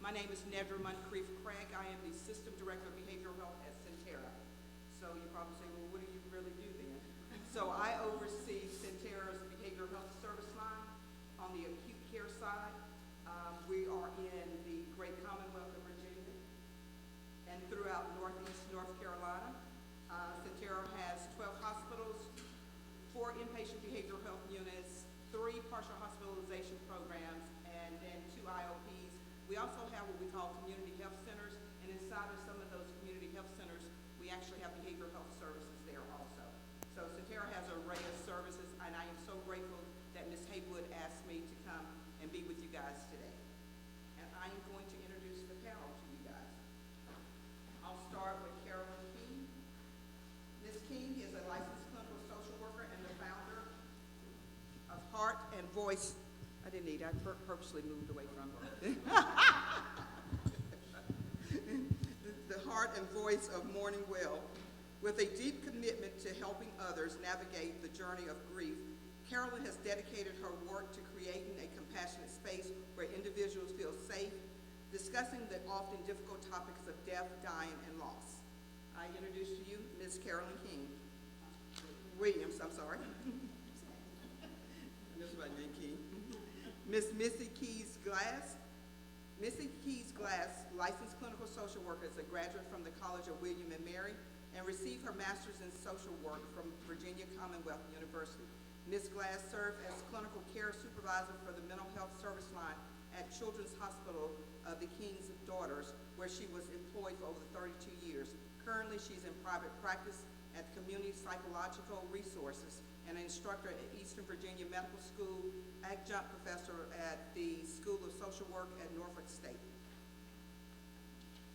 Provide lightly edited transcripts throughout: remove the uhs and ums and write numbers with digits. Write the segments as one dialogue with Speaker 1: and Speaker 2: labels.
Speaker 1: My name is Nedra Moncrief Craig. I am the System Director of Behavioral Health at Centera. So you probably say, well, what do you really do then? So I oversee Centera's behavioral health service line on the acute care side. We are in the Great Commonwealth of Virginia and throughout Northeast North Carolina. Centera has 12 hospitals, 4 inpatient behavioral health units, 3 partial hospitalization programs, and then 2 IOPs. We also have what we call community health centers, and inside of some of those community health centers, we actually have behavioral health services there also. So Centera has an array of services, and I am so grateful that Ms. Haywood asked me to come and be with you guys today. And I am going to introduce the panel to you guys. I'll start with Carolyn King. Ms. King is a licensed clinical social worker and the founder of Heart and Voice. I didn't need, I purposely moved away from her. The Heart and Voice of Mourning Well. With a deep commitment to helping others navigate the journey of grief, Carolyn has dedicated her work to creating a compassionate space where individuals feel safe, discussing the often difficult topics of death, dying, and loss. I introduce to you Ms. Carolyn King. Williams, I'm sorry. That's my name, King. Ms. Missy Keys Glass. Missy Keys Glass, licensed clinical social worker, is a graduate from the College of William and Mary and received her master's in social work from Virginia Commonwealth University. Ms. Glass served as clinical care supervisor for the mental health service line at Children's Hospital of the King's Daughters, where she was employed for over 32 years. Currently, she's in private practice at Community Psychological Resources and an instructor at Eastern Virginia Medical School, adjunct professor at the School of Social Work at Norfolk State.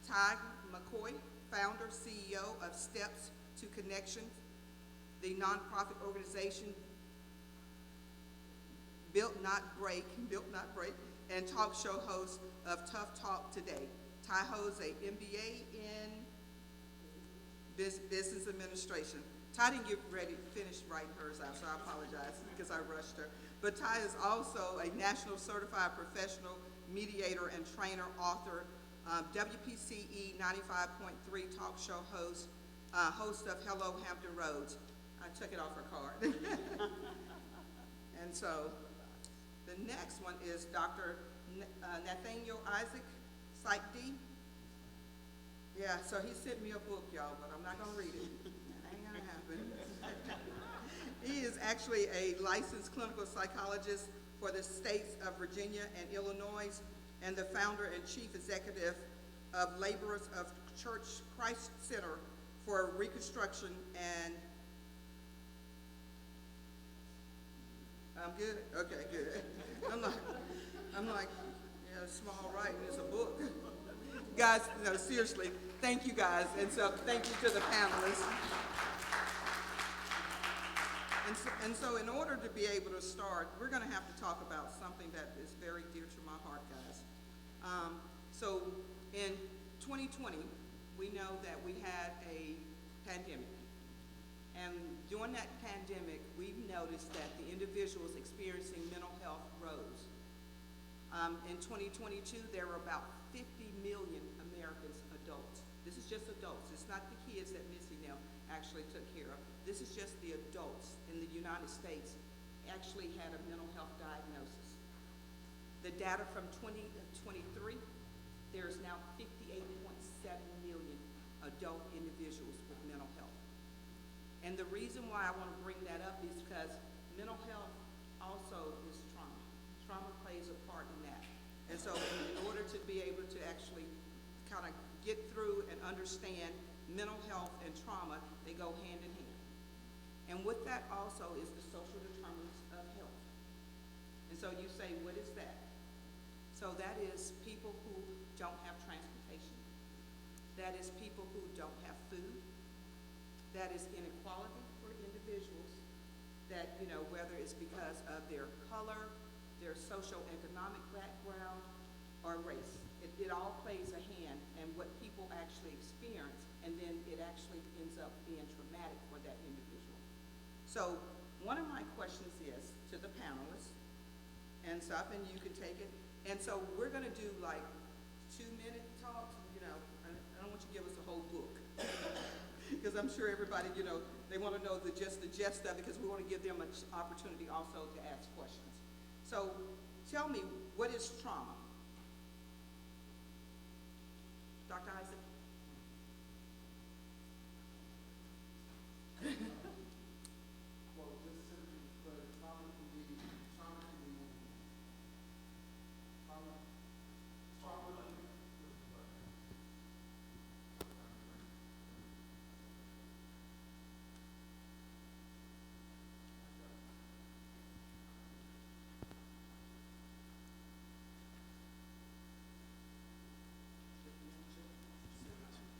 Speaker 1: Ty McCoy, founder, CEO of Steps to Connections, the nonprofit organization Built Not Break, and talk show host of Tough Talk Today. Ty holds a MBA in Business Administration. Ty didn't get ready to finish writing hers out, so I apologize because I rushed her. But Ty is also a national certified professional mediator and trainer, author, WPCE 95.3 talk show host, host of Hello Hampton Roads. I took it off her card. And so the next one is Dr. Nathaniel Isaac, Psych D. Yeah, so he sent me a book, y'all, but I'm not gonna read it. That ain't gonna happen. He is actually a licensed clinical psychologist for the states of Virginia and Illinois, and the founder and chief executive of Laborers of Church Christ Center for Reconstruction and I'm good? Okay, good. I'm like, yeah, small writing is a book. Guys, no, seriously, thank you guys. And so thank you to the panelists. And so in order to be able to start, we're gonna have to talk about something that is very dear to my heart, guys. So in 2020, we know that we had a pandemic. And during that pandemic, we've noticed that the individuals experiencing mental health rose. In 2022, there were about 50 million Americans, adults. This is just adults. It's not the kids that Missy now actually took care of. This is just the adults in the United States actually had a mental health diagnosis. The data from 2023, there is now 58.7 million adult individuals with mental health. And the reason why I want to bring that up is because mental health also is trauma. Trauma plays a part in that. And so in order to be able to actually kind of get through and understand mental health and trauma, they go hand in hand. And with that also is the social determinants of health. And so you say, what is that? So that is people who don't have transportation. That is people who don't have food. That is inequality for individuals that, you know, whether it's because of their color, their socioeconomic background, or race. It all plays a hand in what people actually experience, and then it actually ends up being traumatic for that individual. So one of my questions is to the panelists, and Sop, and you can take it. And so we're gonna do like 2-minute talks, I don't want you to give us a whole book. Because I'm sure everybody, they want to know the gist of it, because we want to give them an opportunity also to ask questions. So tell me, what is trauma? Dr. Isaac?
Speaker 2: Well, just simply put, trauma can be trauma.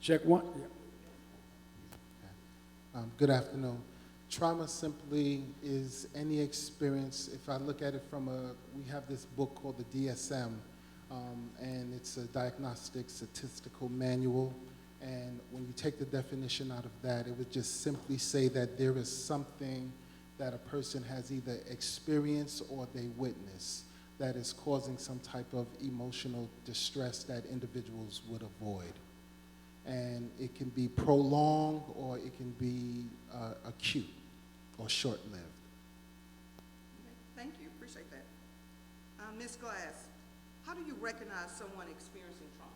Speaker 3: Check one.
Speaker 2: Good afternoon. Trauma simply is any experience. If I look at it from we have this book called the DSM, and it's a diagnostic statistical manual. And when you take the definition out of that, it would just simply say that there is something that a person has either experienced or they witness that is causing some type of emotional distress that individuals would avoid. And it can be prolonged or it can be acute or short-lived.
Speaker 1: Okay, thank you, appreciate that. Ms. Glass, how do you recognize someone experiencing trauma?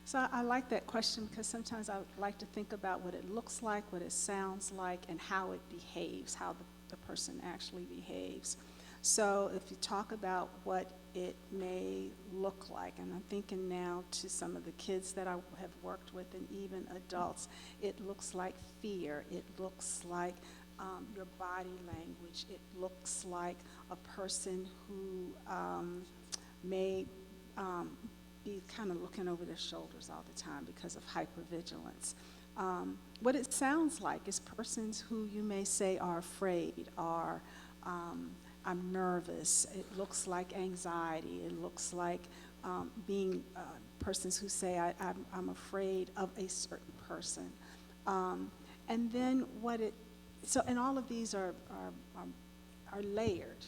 Speaker 4: So I like that question because sometimes I like to think about what it looks like, what it sounds like, and how it behaves, how the person actually behaves. So if you talk about what it may look like, and I'm thinking now to some of the kids that I have worked with and even adults, it looks like fear, it looks like your body language, it looks like a person who may be kind of looking over their shoulders all the time because of hypervigilance. What it sounds like is persons who you may say are afraid, are I'm nervous. It looks like anxiety. It looks like being persons who say I'm afraid of a certain person. And then and all of these are layered,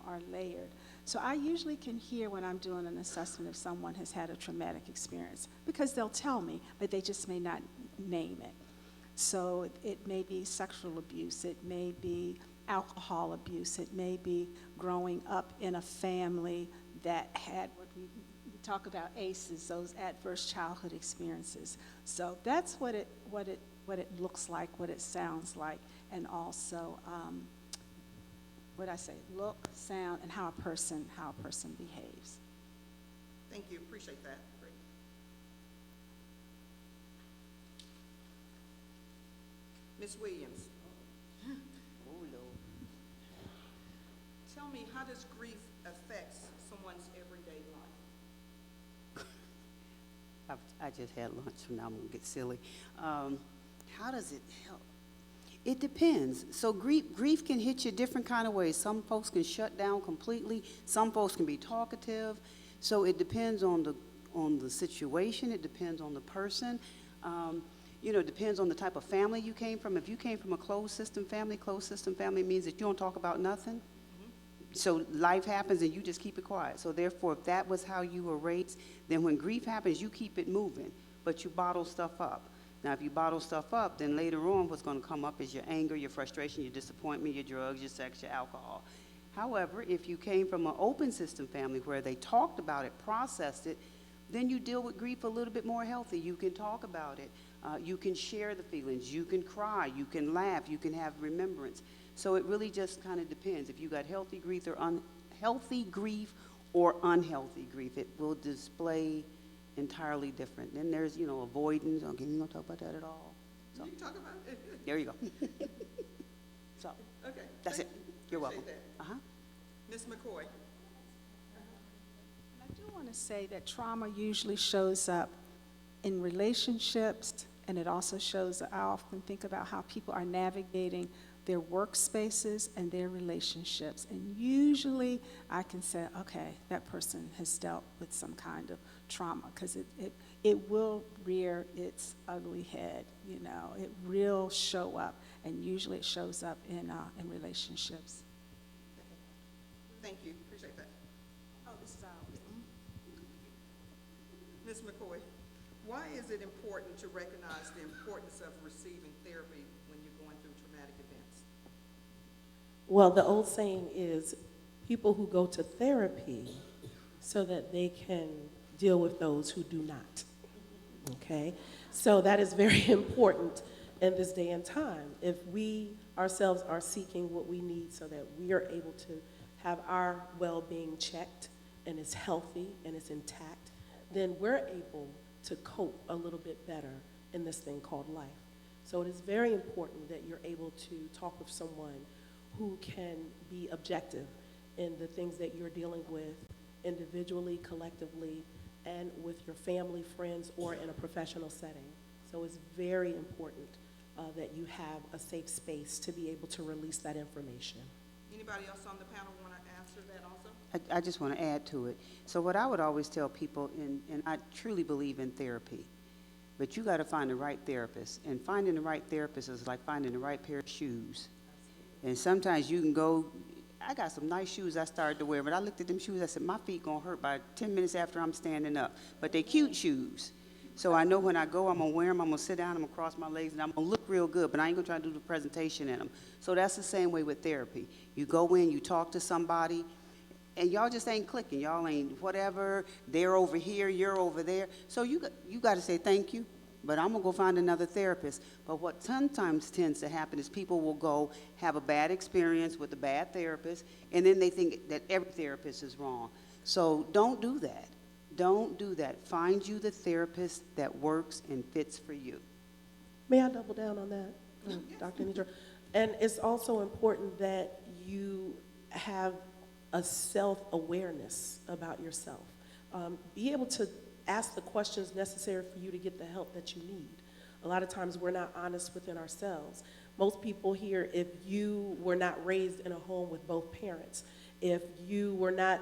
Speaker 4: are layered. So I usually can hear when I'm doing an assessment if someone has had a traumatic experience because they'll tell me, but they just may not name it. So it may be sexual abuse, it may be alcohol abuse, it may be growing up in a family that had what we talk about ACEs, those adverse childhood experiences. So that's what it looks like, what it sounds like, and also look, sound, and how a person behaves.
Speaker 1: Thank you, appreciate that. Great. Ms. Williams.
Speaker 5: Oh, Lord.
Speaker 1: Tell me, how does grief affect someone's everyday life?
Speaker 5: I just had lunch, so now I'm going to get silly. How does it help? It depends. So grief can hit you different kind of ways. Some folks can shut down completely. Some folks can be talkative. So it depends on the situation. It depends on the person. It depends on the type of family you came from. If you came from a closed system family means that you don't talk about nothing. So life happens and you just keep it quiet. So therefore, if that was how you were raised, then when grief happens, you keep it moving, but you bottle stuff up. Now, if you bottle stuff up, then later on what's going to come up is your anger, your frustration, your disappointment, your drugs, your sex, your alcohol. However, if you came from an open system family where they talked about it, processed it, then you deal with grief a little bit more healthy. You can talk about it. You can share the feelings. You can cry. You can laugh. You can have remembrance. So it really just kind of depends. If you got healthy grief or unhealthy grief or unhealthy grief, it will display entirely different. Then there's, avoidance. Okay, you don't talk about that at all. So,
Speaker 1: You can talk about it.
Speaker 5: there you go. So,
Speaker 1: Okay.
Speaker 5: that's it. You're welcome.
Speaker 1: Appreciate that.
Speaker 5: Uh-huh.
Speaker 1: Ms. McCoy.
Speaker 4: I do want to say that trauma usually shows up in relationships, and it also shows, I often think about how people are navigating their workspaces and their relationships. And usually I can say, okay, that person has dealt with some kind of trauma, because it will rear its ugly head, it will show up. and usually it shows up in relationships.
Speaker 1: Thank you, appreciate that.
Speaker 4: Oh, this is ours.
Speaker 1: Ms. McCoy, why is it important to recognize the importance of receiving therapy when you're going through traumatic events?
Speaker 3: Well, the old saying is people who go to therapy so that they can deal with those who do not. Okay? So that is very important in this day and time. If we ourselves are seeking what we need so that we are able to have our well-being checked and is healthy and is intact, then we're able to cope a little bit better in this thing called life. So it is very important that you're able to talk with someone who can be objective in the things that you're dealing with individually, collectively, and with your family, friends, or in a professional setting. So it's very important that you have a safe space to be able to release that information.
Speaker 1: Anybody else on the panel want to answer that also?
Speaker 5: I just want to add to it. So what I would always tell people, and I truly believe in therapy, but you got to find the right therapist. And finding the right therapist is like finding the right pair of shoes. And sometimes you can go, I got some nice shoes I started to wear, but I looked at them shoes, I said, my feet going to hurt by 10 minutes after I'm standing up. But they cute shoes. So I know when I go, I'm going to wear them, I'm going to sit down, I'm going to cross my legs, and I'm going to look real good, but I ain't going to try to do the presentation in them. So that's the same way with therapy. You go in, you talk to somebody, and y'all just ain't clicking. Y'all ain't whatever, they're over here, you're over there. So you got to say thank you, but I'm going to go find another therapist. But what sometimes tends to happen is people will go have a bad experience with a bad therapist, and then they think that every therapist is wrong. So don't do that. Don't do that. Find you the therapist that works and fits for you.
Speaker 3: May I double down on that, Dr. Nidra? And it's also important that you have a self-awareness about yourself. Be able to ask the questions necessary for you to get the help that you need. A lot of times we're not honest within ourselves. Most people here, if you were not raised in a home with both parents, if you were not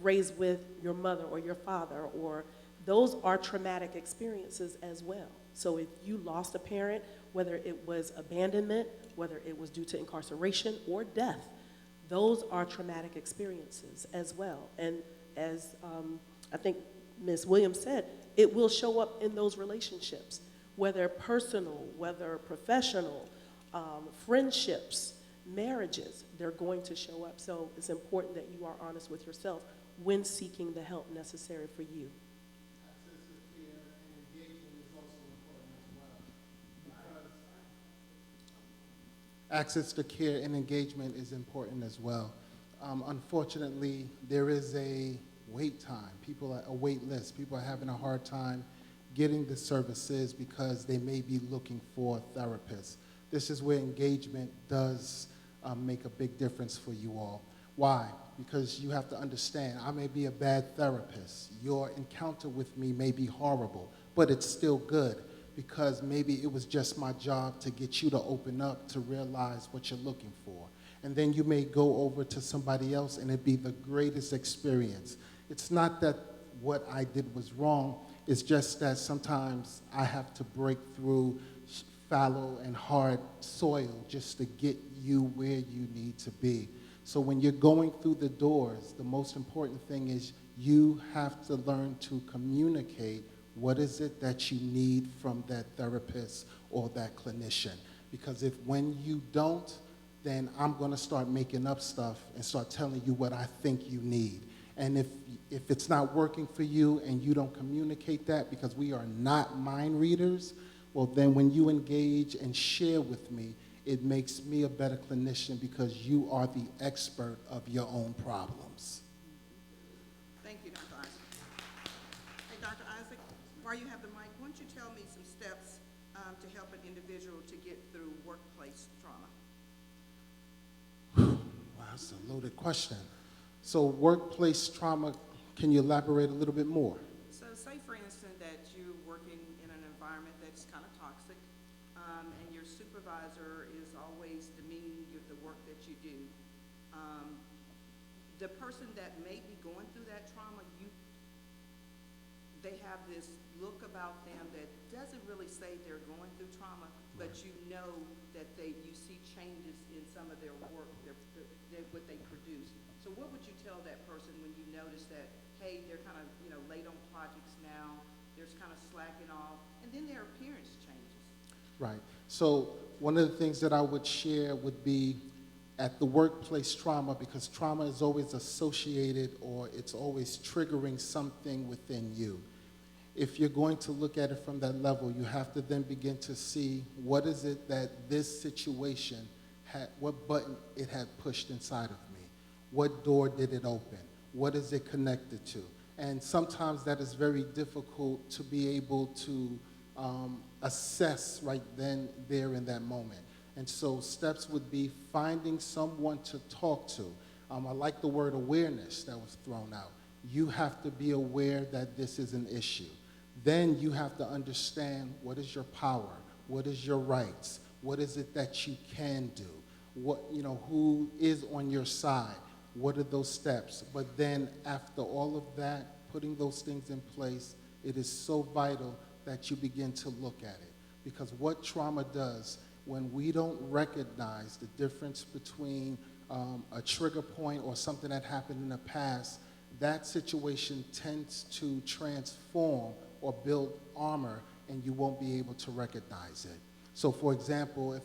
Speaker 3: raised with your mother or your father, or those are traumatic experiences as well. So if you lost a parent, whether it was abandonment, whether it was due to incarceration or death, those are traumatic experiences as well. And as I think Ms. Williams said, it will show up in those relationships, whether personal, whether professional, friendships, marriages, they're going to show up. So it's important that you are honest with yourself when seeking the help necessary for you.
Speaker 2: Access to care and engagement is important as well. Unfortunately, there is a wait time. A wait list. People are having a hard time getting the services because they may be looking for therapists. This is where engagement does make a big difference for you all. Why? Because you have to understand, I may be a bad therapist. Your encounter with me may be horrible, but it's still good because maybe it was just my job to get you to open up to realize what you're looking for. And then you may go over to somebody else and it'd be the greatest experience. It's not that what I did was wrong, it's just that sometimes I have to break through fallow and hard soil just to get you where you need to be. So when you're going through the doors, the most important thing is you have to learn to communicate what is it that you need from that therapist or that clinician. Because if when you don't, then I'm going to start making up stuff and start telling you what I think you need. And if it's not working for you and you don't communicate that, because we are not mind readers, well, then when you engage and share with me, it makes me a better clinician because you are the expert of your own problems.
Speaker 1: Thank you, Dr. Isaac. Hey, Dr. Isaac, while you have the mic, why don't you tell me some steps to help an individual to get through workplace trauma?
Speaker 2: Wow, that's a loaded question. So workplace trauma, can you elaborate a little bit more?
Speaker 1: So say, for instance, that you're working in an environment that's kind of toxic, and your supervisor is always demeaning the work that you do. The person that may be going through that trauma, they have this look about them that doesn't really say they're going through trauma, but you know that you see changes in some of their work, what they produce. So what would you tell that person when you notice that, hey, they're kind of, late on projects now, they're kind of slacking off, and then their appearance changes?
Speaker 2: Right. So one of the things that I would share would be at the workplace trauma, because trauma is always associated or it's always triggering something within you. If you're going to look at it from that level, you have to then begin to see what is it that this situation had, what button it had pushed inside of me. What door did it open? What is it connected to? And sometimes that is very difficult to be able to assess right then, there in that moment. And so steps would be finding someone to talk to. I like the word awareness that was thrown out. You have to be aware that this is an issue. Then you have to understand what is your power, what is your rights, what is it that you can do, who is on your side, what are those steps. But then after all of that, putting those things in place, it is so vital that you begin to look at it. Because what trauma does, when we don't recognize the difference between a trigger point or something that happened in the past, that situation tends to transform or build armor, and you won't be able to recognize it. So for example,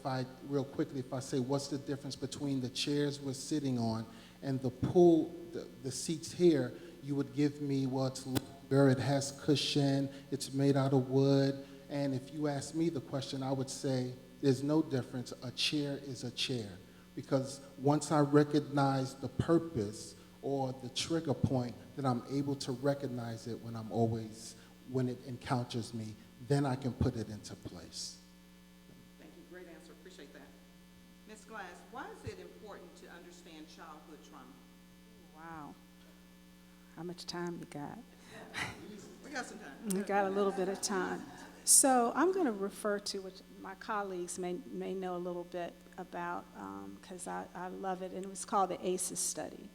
Speaker 2: real quickly, if I say, what's the difference between the chairs we're sitting on and the pool, the seats here, you would give me, well, it's longer, it has cushion, it's made out of wood. And if you ask me the question, I would say, there's no difference. A chair is a chair. Because once I recognize the purpose or the trigger point, then I'm able to recognize it when it encounters me, then I can put it into place.
Speaker 1: Thank you, great answer, appreciate that. Ms. Glass, why is it important to understand childhood trauma?
Speaker 4: Wow. How much time you got?
Speaker 1: We got some time.
Speaker 4: We got a little bit of time. So I'm going to refer to what my colleagues may know a little bit about, because I love it, and it was called the ACEs study.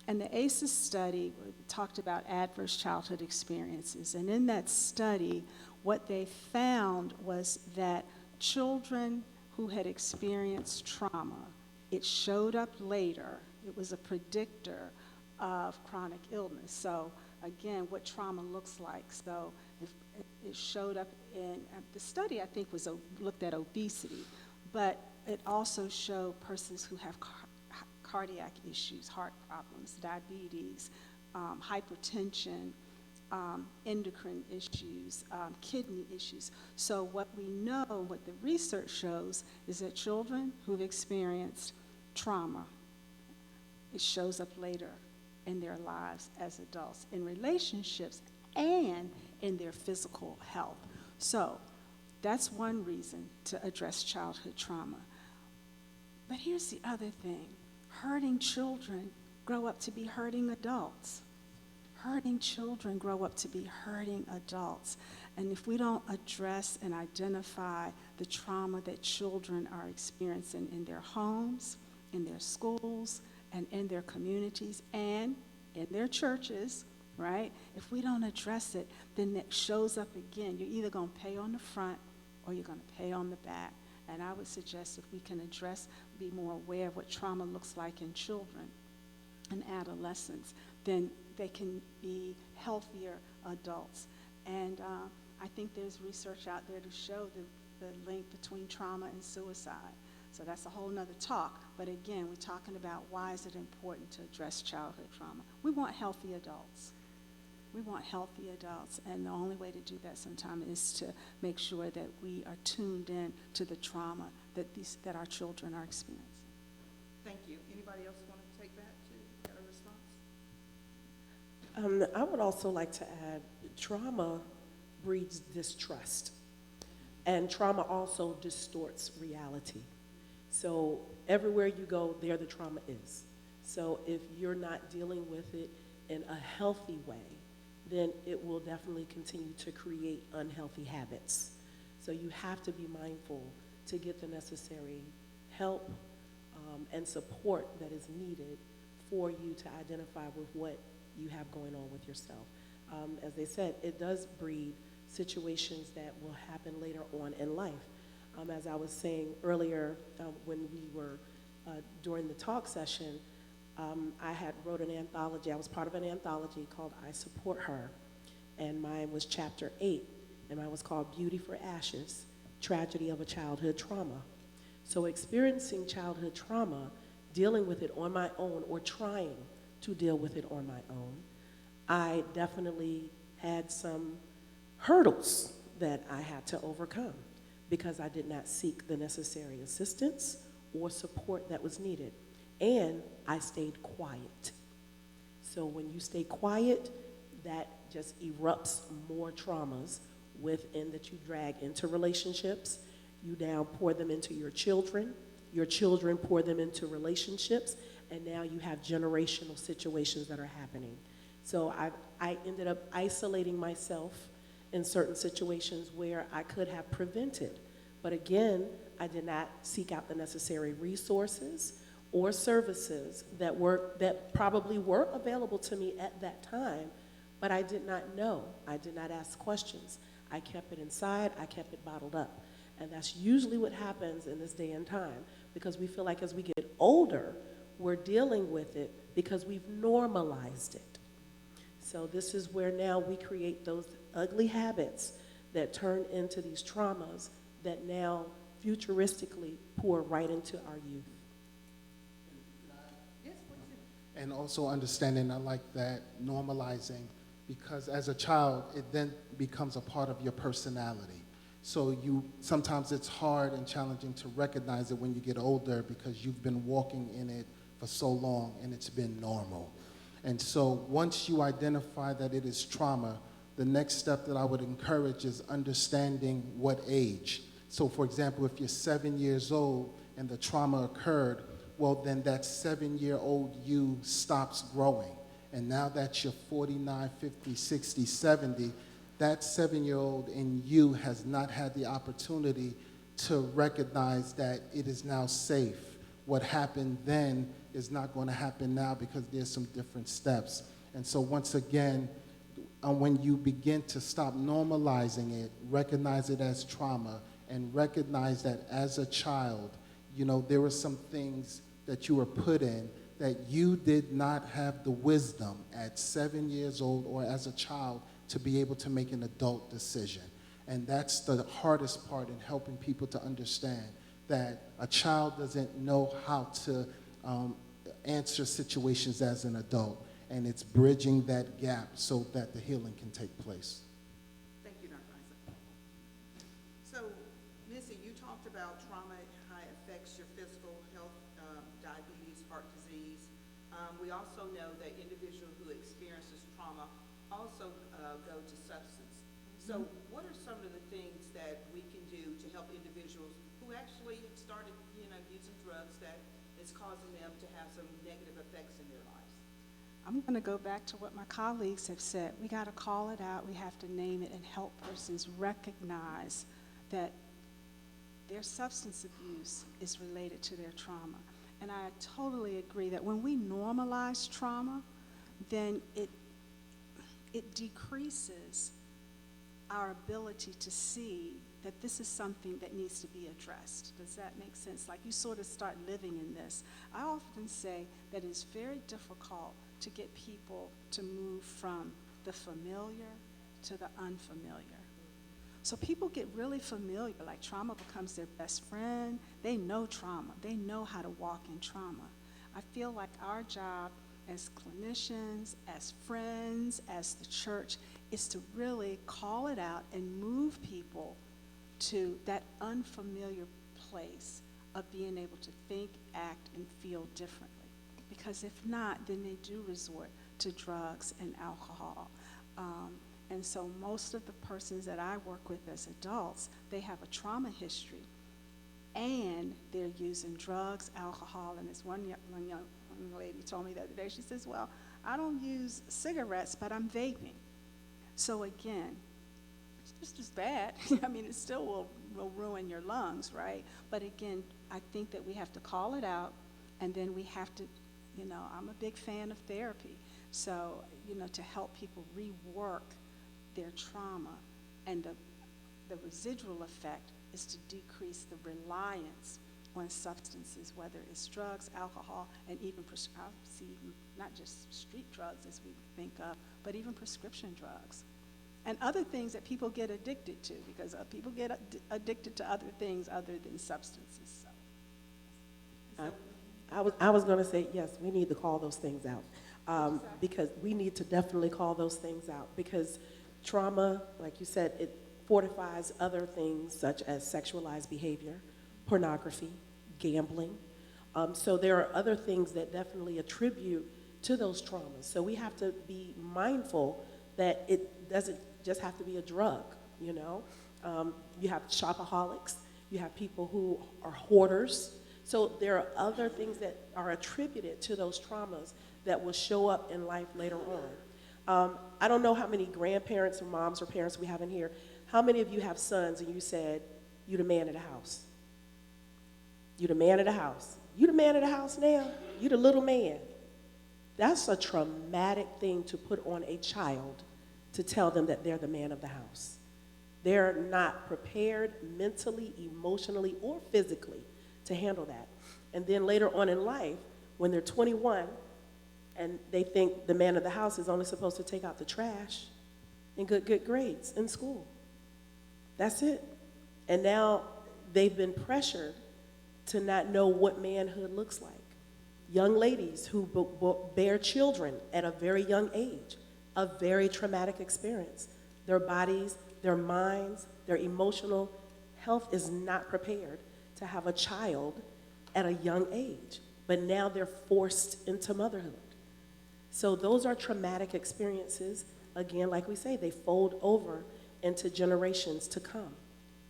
Speaker 4: And the ACEs study talked about adverse childhood experiences. And in that study, what they found was that children who had experienced trauma, it showed up later. It was a predictor of chronic illness. So again, what trauma looks like. So if it showed up in the study, I think looked at obesity, but it also showed persons who have cardiac issues, heart problems, diabetes, hypertension, endocrine issues, kidney issues. So what we know, what the research shows, is that children who've experienced trauma, it shows up later in their lives as adults, in relationships and in their physical health. So that's one reason to address childhood trauma. But here's the other thing. Hurting children grow up to be hurting adults. Hurting children grow up to be hurting adults. And if we don't address and identify the trauma that children are experiencing in their homes, in their schools, and in their communities, and in their churches, right? If we don't address it, then it shows up again. You're either going to pay on the front or you're going to pay on the back. And I would suggest if we can be more aware of what trauma looks like in children and adolescents, then they can be healthier adults. And I think there's research out there to show the link between trauma and suicide. So that's a whole nother talk. But again, we're talking about why is it important to address childhood trauma. We want healthy adults. We want healthy adults, and the only way to do that sometimes is to make sure that we are tuned in to the trauma that our children are experiencing.
Speaker 1: Thank you. Anybody else want to take that to get a response?
Speaker 3: I would also like to add, trauma breeds distrust, and trauma also distorts reality. So everywhere you go, there the trauma is. So if you're not dealing with it in a healthy way, then it will definitely continue to create unhealthy habits. So you have to be mindful to get the necessary help and support that is needed for you to identify with what you have going on with yourself. As they said, it does breed situations that will happen later on in life. As I was saying earlier, when we were during the talk session, I had wrote an anthology. I was part of an anthology called I Support Her, and mine was chapter 8, and mine was called Beauty for Ashes, Tragedy of a Childhood Trauma. So experiencing childhood trauma, dealing with it on my own or trying to deal with it on my own, I definitely had some hurdles that I had to overcome because I did not seek the necessary assistance or support that was needed. And I stayed quiet. So when you stay quiet, that just erupts more traumas within that you drag into relationships. You now pour them into your children pour them into relationships, and now you have generational situations that are happening. So I ended up isolating myself in certain situations where I could have prevented. But again, I did not seek out the necessary resources or services that probably were available to me at that time, but I did not know. I did not ask questions. I kept it inside, I kept it bottled up. And that's usually what happens in this day and time, because we feel like as we get older, we're dealing with it because we've normalized it. So this is where now we create those ugly habits that turn into these traumas that now futuristically pour right into our youth.
Speaker 1: Yes, please.
Speaker 2: And also understanding, I like that, normalizing, because as a child, it then becomes a part of your personality. So sometimes it's hard and challenging to recognize it when you get older because you've been walking in it for so long and it's been normal. And so once you identify that it is trauma, the next step that I would encourage is understanding what age. So for example, if you're 7 years old and the trauma occurred, well then that 7-year-old you stops growing. And now that you're 49, 50, 60, 70, that 7-year-old in you has not had the opportunity to recognize that it is now safe. What happened then is not going to happen now because there's some different steps. And so once again, when you begin to stop normalizing it, recognize it as trauma, and recognize that as a child, there were some things that you were put in that you did not have the wisdom at 7 years old or as a child to be able to make an adult decision. And that's the hardest part in helping people to understand that a child doesn't know how to answer situations as an adult. And it's bridging that gap so that the healing can take place.
Speaker 1: Thank you, Dr. Isaac. So, Missy, you talked about trauma, how it affects your physical health, diabetes, heart disease. We also know that individuals who experiences trauma also go to substance. So what are some of the things that we can do to help individuals who actually have started, using drugs that is causing them to have some negative effects in their lives?
Speaker 4: I'm going to go back to what my colleagues have said. We got to call it out. We have to name it and help persons recognize that their substance abuse is related to their trauma. And I totally agree that when we normalize trauma, then it decreases our ability to see that this is something that needs to be addressed. Does that make sense? Like you sort of start living in this. I often say that it's very difficult to get people to move from the familiar to the unfamiliar. So people get really familiar, like trauma becomes their best friend. They know trauma. They know how to walk in trauma. I feel like our job as clinicians, as friends, as the church, is to really call it out and move people to that unfamiliar place of being able to think, act, and feel differently. Because if not, then they do resort to drugs and alcohol. And so most of the persons that I work with as adults, they have a trauma history, and they're using drugs, alcohol, and as one young lady told me the other day, she says, well, I don't use cigarettes, but I'm vaping. So again, it's just as bad. I mean, it still will ruin your lungs, right? But again, I think that we have to call it out, and then we have to, I'm a big fan of therapy. So, to help people rework their trauma, and the residual effect is to decrease the reliance on substances, whether it's drugs, alcohol, and even not just street drugs as we think of, but even prescription drugs. And other things that people get addicted to, because people get addicted to other things other than substances. So.
Speaker 3: I was going to say, yes, we need to call those things out, because we need to definitely call those things out, because trauma, like you said, it fortifies other things such as sexualized behavior, pornography, gambling. So there are other things that definitely attribute to those traumas. So we have to be mindful that it doesn't just have to be a drug, you know? You have shopaholics, you have people who are hoarders. So there are other things that are attributed to those traumas that will show up in life later on. I don't know how many grandparents or moms or parents we have in here. How many of you have sons and you said, you the man of the house? You the man of the house. You the man of the house now. You the little man. That's a traumatic thing to put on a child, to tell them that they're the man of the house. They're not prepared mentally, emotionally, or physically to handle that. And then later on in life, when they're 21, and they think the man of the house is only supposed to take out the trash and good grades in school. That's it. And now they've been pressured to not know what manhood looks like. Young ladies who bear children at a very young age, a very traumatic experience. Their bodies, their minds, their emotional health is not prepared to have a child at a young age, but now they're forced into motherhood. So those are traumatic experiences. Again, like we say, they fold over into generations to come.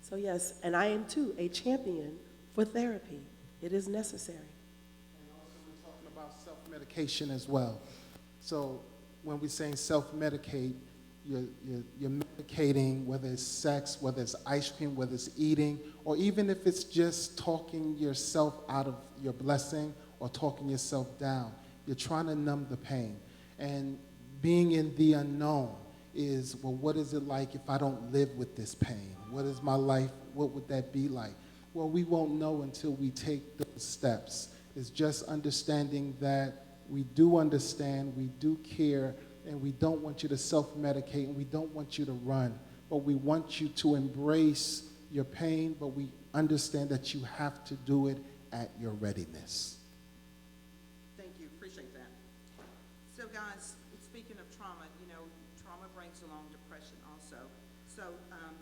Speaker 3: So yes, and I am too a champion for therapy. It is necessary.
Speaker 2: And also we're talking about self-medication as well. So when we're saying self-medicate, you're medicating, whether it's sex, whether it's ice cream, whether it's eating, or even if it's just talking yourself out of your blessing or talking yourself down. You're trying to numb the pain. And being in the unknown is, well, what is it like if I don't live with this pain? What is my life? What would that be like? Well, we won't know until we take those steps. It's just understanding that we do understand, we do care, and we don't want you to self-medicate, and we don't want you to run, but we want you to embrace your pain, but we understand that you have to do it at your readiness.
Speaker 1: Thank you, appreciate that. So guys, speaking of trauma, trauma brings along depression also. So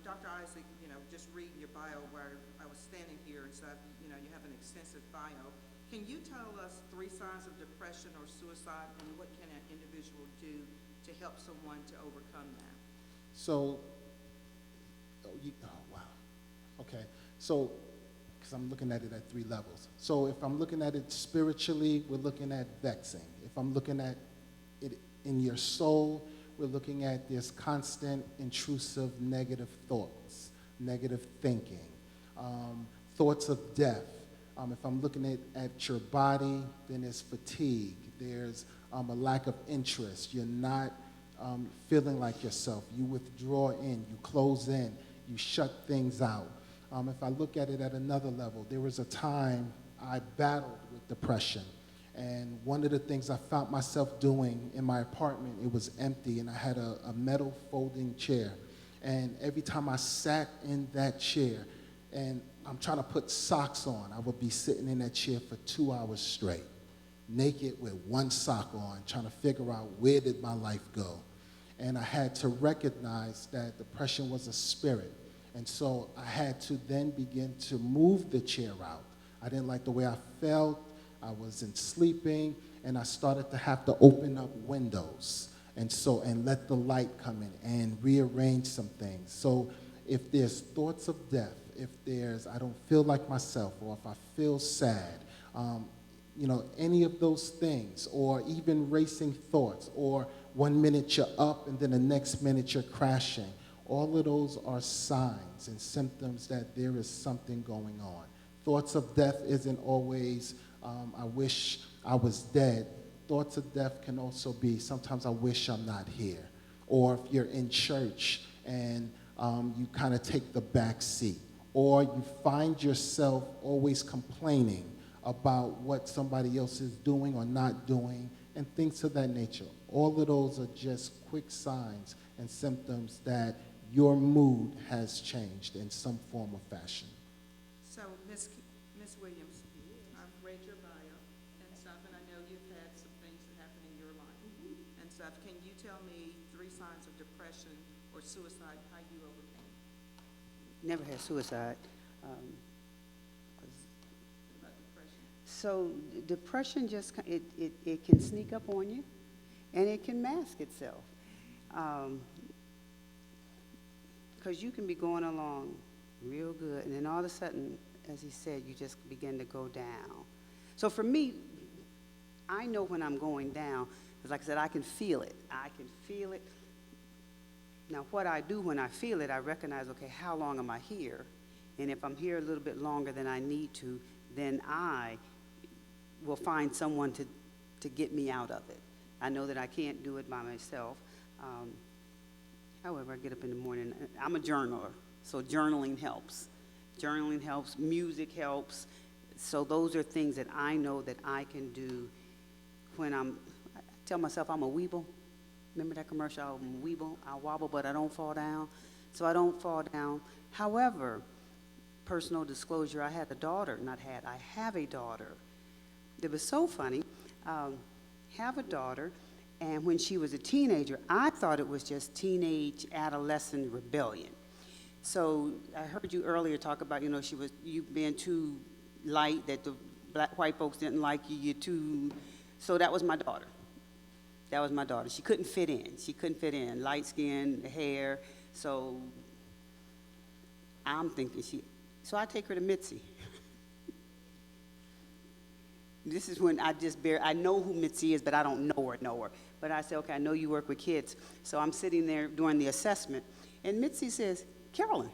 Speaker 1: Dr. Isaac, just reading your bio where I was standing here and stuff, you have an extensive bio. Can you tell us 3 signs of depression or suicide, and what can an individual do to help someone to overcome that?
Speaker 2: So, wow. Okay, so, because I'm looking at it at 3 levels. So if I'm looking at it spiritually, we're looking at vexing. If I'm looking at it in your soul, we're looking at this constant, intrusive, negative thoughts, negative thinking, thoughts of death. If I'm looking at your body, then there's fatigue. There's a lack of interest. You're not feeling like yourself. You withdraw in, you close in, you shut things out. If I look at it at another level, there was a time I battled with depression. And one of the things I found myself doing in my apartment, it was empty, and I had a metal folding chair. And every time I sat in that chair, and I'm trying to put socks on, I would be sitting in that chair for 2 hours straight, naked with 1 sock on, trying to figure out where did my life go. And I had to recognize that depression was a spirit. And so I had to then begin to move the chair out. I didn't like the way I felt. I wasn't sleeping, and I started to have to open up windows and let the light come in and rearrange some things. So if there's thoughts of death, if there's I don't feel like myself, or if I feel sad, any of those things, or even racing thoughts, or 1 minute you're up and then the next minute you're crashing, all of those are signs and symptoms that there is something going on. Thoughts of death isn't always, I wish I was dead. Thoughts of death can also be, sometimes I wish I'm not here. Or if you're in church and you kind of take the back seat. or you find yourself always complaining about what somebody else is doing or not doing, and things of that nature. All of those are just quick signs and symptoms that your mood has changed in some form or fashion.
Speaker 1: So, Miss Williams, I've read your bio and stuff, and I know you've had some things that happened in your life and stuff. Can you tell me 3 signs of depression or suicide, how you overcame?
Speaker 5: Never had suicide. 'Cause
Speaker 1: What about depression?
Speaker 5: So depression just, it can sneak up on you, and it can mask itself. Because you can be going along real good, and then all of a sudden, as he said, you just begin to go down. So for me, I know when I'm going down, because like I said, I can feel it. I can feel it. Now, what I do when I feel it, I recognize, okay, how long am I here? And if I'm here a little bit longer than I need to, then I will find someone to get me out of it. I know that I can't do it by myself. However, I get up in the morning. I'm a journaler, so journaling helps. Journaling helps. Music helps. So those are things that I know that I can do when I tell myself I'm a weeble. Remember that commercial? I'm a weeble. I wobble, but I don't fall down. So I don't fall down. However, personal disclosure, I have a daughter. I have a daughter. It was so funny. Have a daughter. And when she was a teenager, I thought it was just teenage adolescent rebellion. So I heard you earlier talk about, you being too light, that the white folks didn't like you, you're too, so that was my daughter. That was my daughter. She couldn't fit in. She couldn't fit in. Light skin, hair. So I'm thinking so I take her to Mitzi. This is when I know who Mitzi is, but I don't know her. But I say, okay, I know you work with kids. So I'm sitting there doing the assessment, and Mitzi says, Carolyn,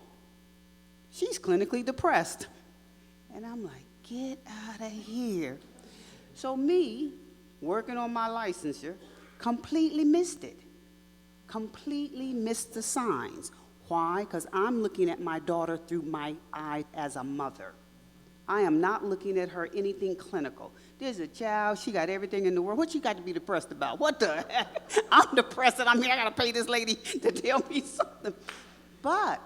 Speaker 5: she's clinically depressed. And I'm like, get out of here. So me, working on my licensure, completely missed it. Completely missed the signs. Why? Because I'm looking at my daughter through my eyes as a mother. I am not looking at her anything clinical. There's a child, she got everything in the world. What you got to be depressed about? What the heck? I'm depressed, and I got to pay this lady to tell me something. But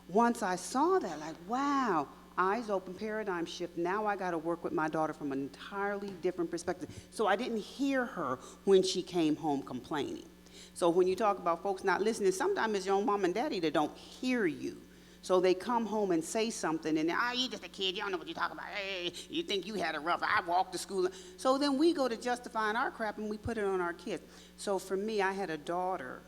Speaker 5: once I saw that, like, wow, eyes open, paradigm shift. Now I got to work with my daughter from an entirely different perspective. So I didn't hear her when she came home complaining. So when you talk about folks not listening, sometimes it's your own mom and daddy that don't hear you. So they come home and say something, and you just a kid, you don't know what you're talking about. Hey, you think you had it rough. I walked to school. So then we go to justifying our crap, and we put it on our kids. So for me, I had a daughter,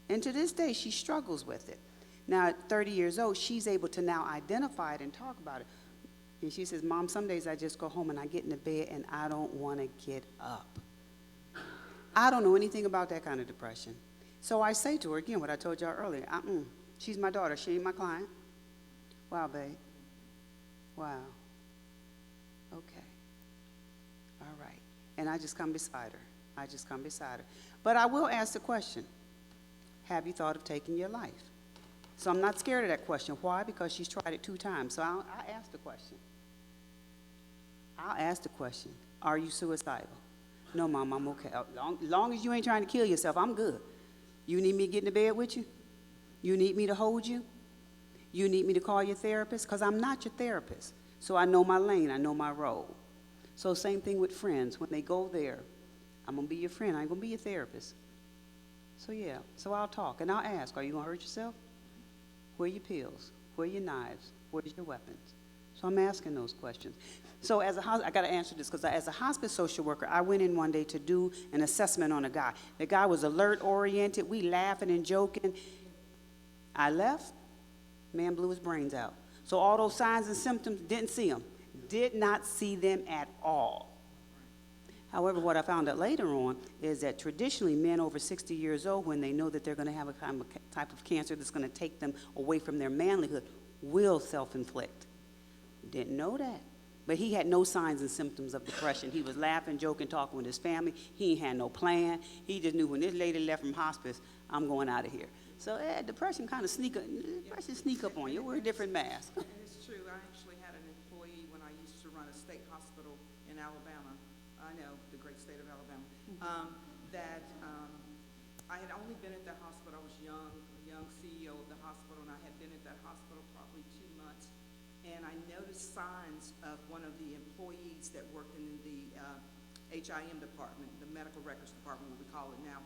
Speaker 5: and to this day, she struggles with it. Now, at 30 years old, she's able to now identify it and talk about it. And she says, Mom, some days I just go home, and I get in the bed, and I don't want to get up. I don't know anything about that kind of depression. So I say to her, again, what I told y'all earlier, she's my daughter. She ain't my client. Wow, babe. Wow. Okay. All right. And I just come beside her. But I will ask the question, have you thought of taking your life? So I'm not scared of that question. Why? Because she's tried it 2 times. So I'll ask the question. Are you suicidal? No, Mom, I'm okay. Long as you ain't trying to kill yourself, I'm good. You need me to get in the bed with you? You need me to hold you? You need me to call your therapist? Because I'm not your therapist. So I know my lane. I know my role. So same thing with friends. When they go there, I'm going to be your friend. I ain't going to be your therapist. So yeah, so I'll talk. And I'll ask, are you going to hurt yourself? Where are your pills? Where are your knives? Where's your weapons? So I'm asking those questions. So I got to answer this because as a hospice social worker, I went in one day to do an assessment on a guy. The guy was alert-oriented. We laughing and joking. I left. Man blew his brains out. So all those signs and symptoms, didn't see them. Did not see them at all. However, what I found out later on is that traditionally men over 60 years old, when they know that they're going to have a type of cancer that's going to take them away from their manlyhood, will self-inflict. Didn't know that. But he had no signs and symptoms of depression. He was laughing, joking, talking with his family. He ain't had no plan. He just knew when this lady left from hospice, I'm going out of here. So depression kind of sneak up on you. Wear a different mask.
Speaker 1: And it's true, I actually had an employee when I used to run a state hospital in Alabama, I know, the great state of Alabama, I had only been at that hospital, I was young CEO of the hospital, and I had been at that hospital probably 2 months, and I noticed signs of one of the employees that worked in the HIM department, the medical records department, what we call it now,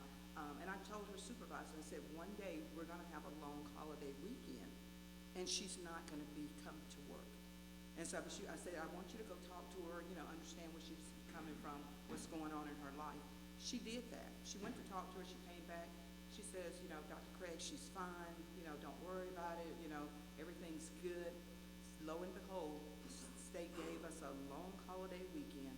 Speaker 1: and I told her supervisor, I said, one day we're gonna have a long holiday weekend, and she's not gonna come to work. And so I said, I want you to go talk to her, understand where she's coming from, what's going on in her life. She did that. She went to talk to her, she came back, she says, Dr. Craig, she's fine, don't worry about it, everything's good. Lo and behold, the state gave us a long holiday weekend.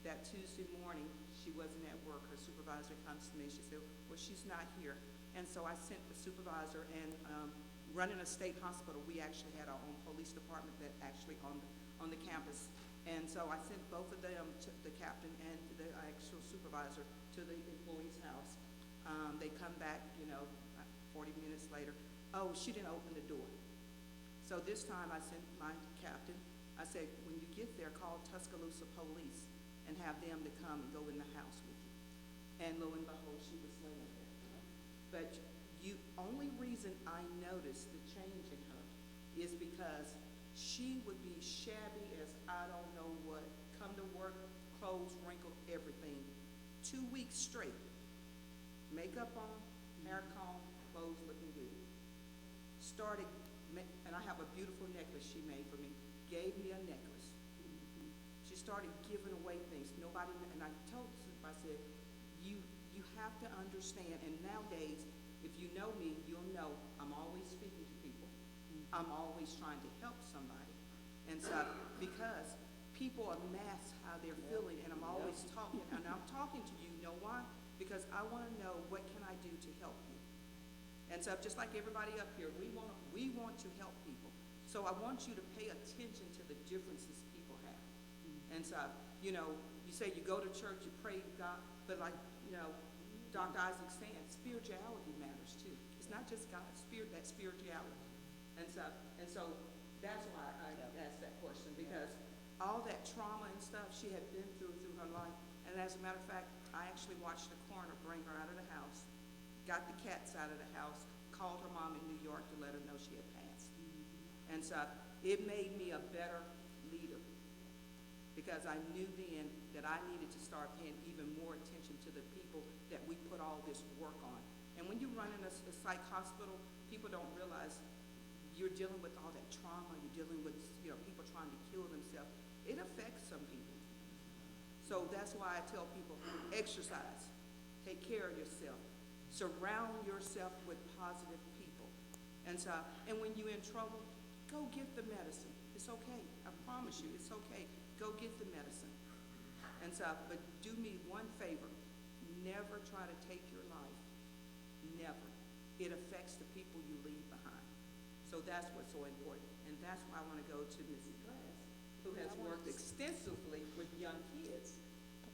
Speaker 1: That Tuesday morning, she wasn't at work. Her supervisor comes to me, she said, well, she's not here. And so I sent the supervisor, and running a state hospital, we actually had our own police department that actually on the campus. And so I sent both of them, to the captain and the actual supervisor, to the employee's house. They come back, 40 minutes later. Oh, she didn't open the door. So this time I sent my captain, I said, when you get there, call Tuscaloosa Police and have them to come and go in the house with you. And lo and behold, she was laying there. But only reason I noticed the change in her is because she would be shabby as I don't know what, come to work, clothes wrinkled, everything. 2 weeks straight. Makeup on, hair combed, clothes looking good. And I have a beautiful necklace she made for me, gave me a necklace. She started giving away things. Nobody, and I told her, I said, you have to understand, and nowadays, if you know me, you'll know I'm always speaking to people. I'm always trying to help somebody. And so, because people amass how they're feeling, and I'm always talking, and I'm talking to you, know why? Because I want to know, what can I do to help you? And so, just like everybody up here, we want to help people. So I want you to pay attention to the differences people have. And so, you say you go to church, you pray to God, but like, Dr. Isaac saying, spirituality matters too. It's not just God's spirit, that spirituality. And so that's why I asked that question, because all that trauma and stuff she had been through her life. And as a matter of fact, I actually watched the coroner bring her out of the house, got the cats out of the house, called her mom in New York to let her know she had passed. And so it made me a better leader, because I knew then that I needed to start paying even more attention to the people that we put all this work on. And when you run in a psych hospital, people don't realize you're dealing with all that trauma, you're dealing with people trying to kill themselves. It affects some people. So that's why I tell people, exercise, take care of yourself, surround yourself with positive people. And when you're in trouble, go get the medicine. It's okay. I promise you, it's okay. Go get the medicine. And but do me one favor. Never try to take your life. Never. It affects the people you leave behind. So that's what's so important. And that's why I want to go to Mrs. Glass, who has worked extensively with young kids.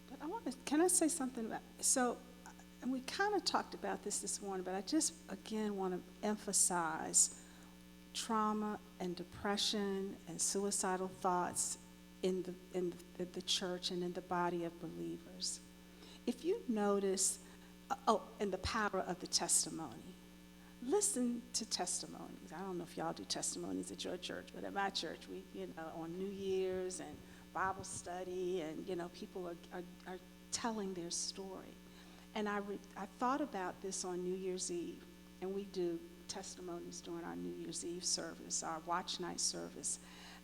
Speaker 4: But can I say something about, and we kind of talked about this morning, but I just, again, want to emphasize trauma and depression and suicidal thoughts in the church and in the body of believers. If you notice, and the power of the testimony. Listen to testimonies. I don't know if y'all do testimonies at your church, but at my church, we, on New Year's and Bible study, and, people are telling their story. And I thought about this on New Year's Eve, and we do testimonies during our New Year's Eve service, our watch night service.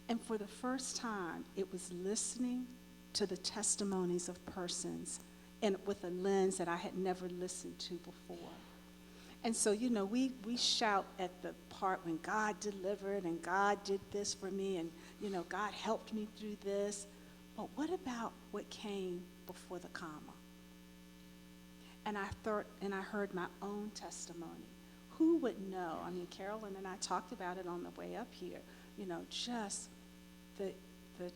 Speaker 4: And for the first time, it was listening to the testimonies of persons and with a lens that I had never listened to before. And so, we shout at the part when God delivered and God did this for me and, God helped me through this. But what about what came before the comma? And I heard my own testimony. Who would know? I mean, Carolyn and I talked about it on the way up here, just the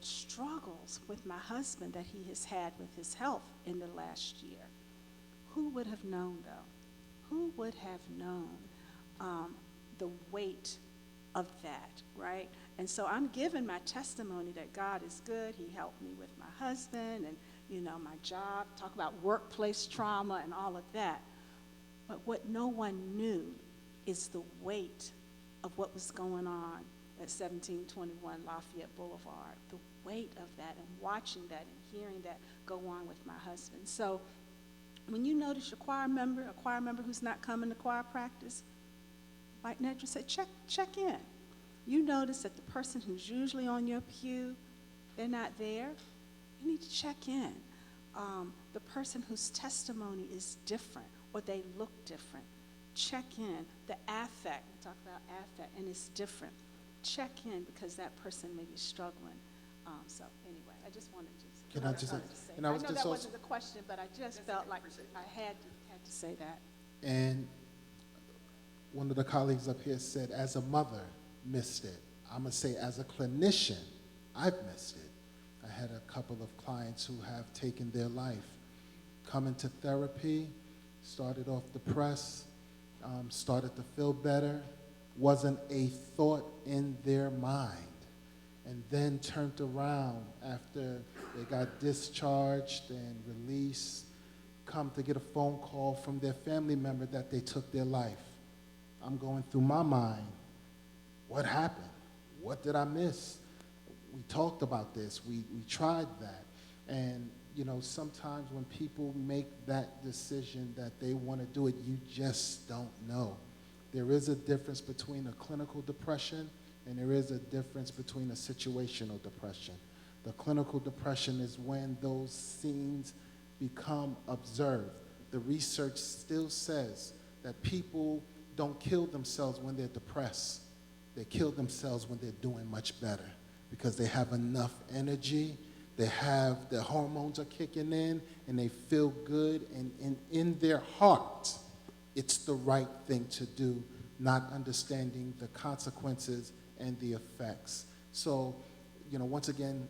Speaker 4: struggles with my husband that he has had with his health in the last year. Who would have known, though? Who would have known the weight of that, right? And so I'm giving my testimony that God is good. He helped me with my husband and, my job, talk about workplace trauma and all of that. But what no one knew is the weight of what was going on at 1721 Lafayette Boulevard, the weight of that and watching that and hearing that go on with my husband. So when you notice your a choir member who's not coming to choir practice, like Nedra said, check in. You notice that the person who's usually on your pew, they're not there, you need to check in. The person whose testimony is different or they look different, check in. The affect, we talk about affect, and it's different. Check in because that person may be struggling. So anyway, I just wanted to.
Speaker 2: Can I just say, and
Speaker 4: I
Speaker 2: I
Speaker 4: know
Speaker 2: was
Speaker 4: that
Speaker 2: just also,
Speaker 4: wasn't the question, but I just felt like I had to say that.
Speaker 2: and one of the colleagues up here said, as a mother, missed it. I'm gonna say, as a clinician, I've missed it. I had a couple of clients who have taken their life. Coming to therapy, started off depressed, started to feel better, wasn't a thought in their mind, and then turned around after they got discharged and released, come to get a phone call from their family member that they took their life. I'm going through my mind, what happened? What did I miss? We talked about this, we tried that. And sometimes when people make that decision that they want to do it, you just don't know. There is a difference between a clinical depression and there is a difference between a situational depression. The clinical depression is when those scenes become observed. The research still says that people don't kill themselves when they're depressed. They kill themselves when they're doing much better because they have enough energy, their hormones are kicking in, and they feel good, and in their heart, it's the right thing to do, not understanding the consequences and the effects. So, once again,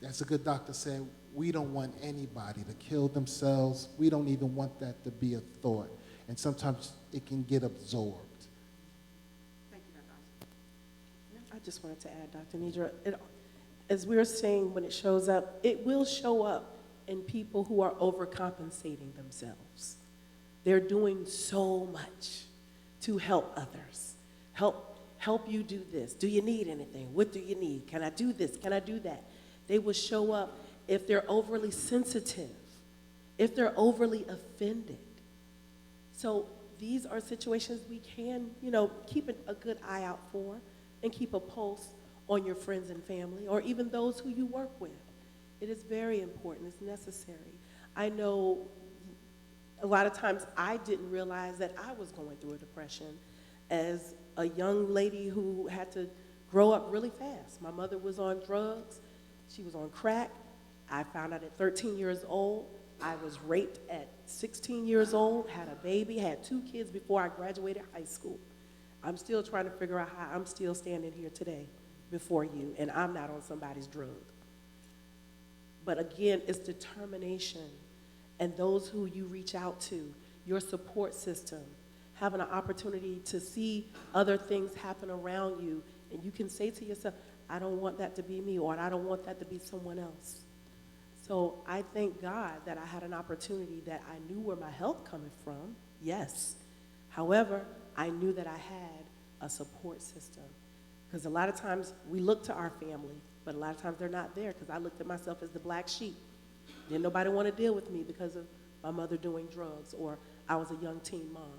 Speaker 2: as a good doctor said, we don't want anybody to kill themselves. We don't even want that to be a thought. And sometimes it can get absorbed.
Speaker 1: Thank you, Dr.
Speaker 3: I just wanted to add, Dr. Nidra, as we were saying, when it shows up, it will show up in people who are overcompensating themselves. They're doing so much to help others. Help you do this. Do you need anything? What do you need? Can I do this? Can I do that? They will show up if they're overly sensitive, if they're overly offended. So these are situations we can, keep a good eye out for and keep a pulse on your friends and family or even those who you work with. It is very important. It's necessary. I know a lot of times I didn't realize that I was going through a depression as a young lady who had to grow up really fast. My mother was on drugs. She was on crack. I found out at 13 years old. I was raped at 16 years old, had a baby, had 2 kids before I graduated high school. I'm still trying to figure out how I'm still standing here today before you, and I'm not on somebody's drug. But again, it's determination, and those who you reach out to, your support system, having an opportunity to see other things happen around you, and you can say to yourself, I don't want that to be me, or I don't want that to be someone else. So I thank God that I had an opportunity that I knew where my health coming from, yes. However, I knew that I had a support system. Because a lot of times we look to our family, but a lot of times they're not there because I looked at myself as the black sheep. Didn't nobody want to deal with me because of my mother doing drugs or I was a young teen mom.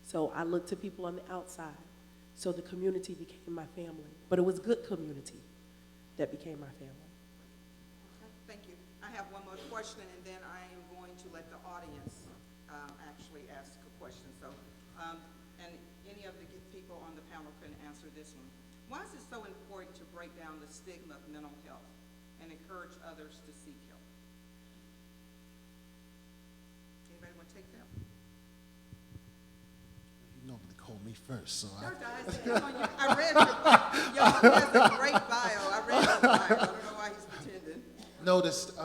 Speaker 3: So I looked to people on the outside. So the community became my family. But it was good community that became my family.
Speaker 1: Okay, thank you. I have one more question, and then I am going to let the audience actually ask a question. So, and any of the people on the panel can answer this one. Why is it so important to break down the stigma of mental health and encourage others to seek help? Anybody want to take that?
Speaker 2: You normally call me first, so
Speaker 1: No, guys, I read your has a great bio. I read your bio. I don't know why he's pretending.
Speaker 2: noticed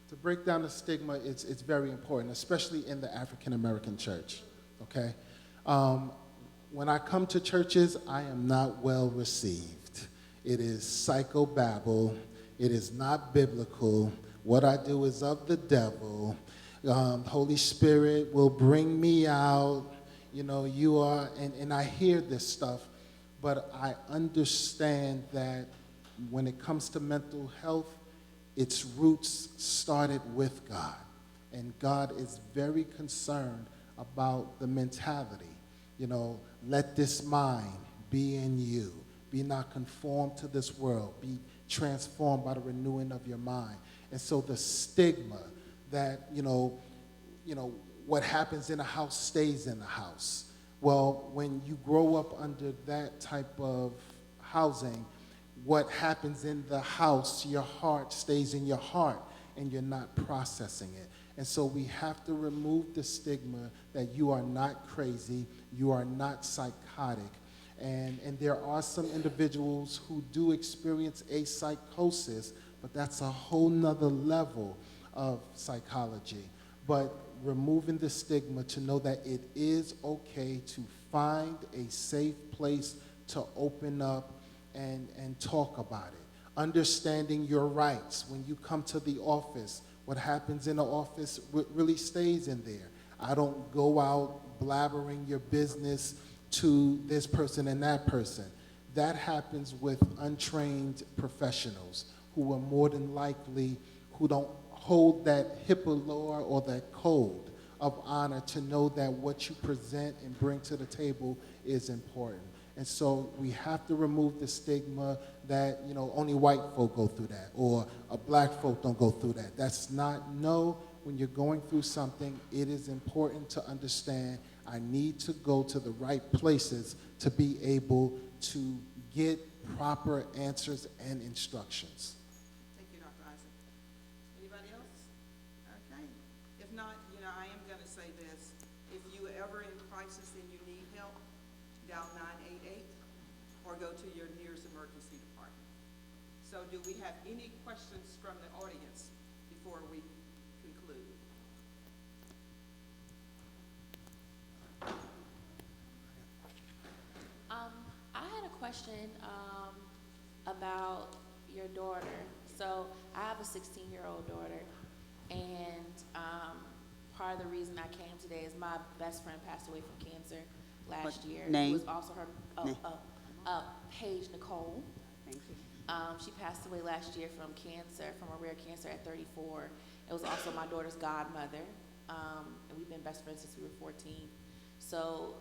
Speaker 2: to break down the stigma, it's very important, especially in the African American church, okay? When I come to churches, I am not well received. It is psychobabble. It is not biblical. What I do is of the devil. Holy Spirit will bring me out. You know, you are, and I hear this stuff, but I understand that when it comes to mental health, its roots started with God. And God is very concerned about the mentality. You know, let this mind be in you. Be not conformed to this world. Be transformed by the renewing of your mind. And so the stigma that, you know, what happens in a house stays in the house. Well, when you grow up under that type of housing, what happens in the house, your heart stays in your heart, and you're not processing it. And so we have to remove the stigma that you are not crazy, you are not psychotic. And there are some individuals who do experience a psychosis, but that's a whole nother level of psychology. But removing the stigma to know that it is okay to find a safe place to open up and talk about it. Understanding your rights. When you come to the office, what happens in the office really stays in there. I don't go out blabbering your business to this person and that person. That happens with untrained professionals who are more than likely, who don't hold that HIPAA law or that code of honor to know that what you present and bring to the table is important. And so we have to remove the stigma that, you know, only white folk go through that, or a black folk don't go through that. That's not, no, when you're going through something, it is important to understand I need to go to the right places to be able to get proper answers and instructions.
Speaker 1: Thank you, Dr. Isaac. Anybody else? Okay. If not, you know, I am going to say this. If you ever in crisis and you need help, dial 988 or go to your nearest emergency department. So do we have any questions from the audience before we conclude?
Speaker 6: I had a question about your daughter. So I have a 16-year-old daughter, and part of the reason I came today is my best friend passed away from cancer last
Speaker 5: What
Speaker 6: year.
Speaker 5: name?
Speaker 6: It was also her, Paige Nicole.
Speaker 5: Thank you.
Speaker 6: She passed away last year from cancer, from a rare cancer at 34. It was also my daughter's godmother, and we've been best friends since we were 14. So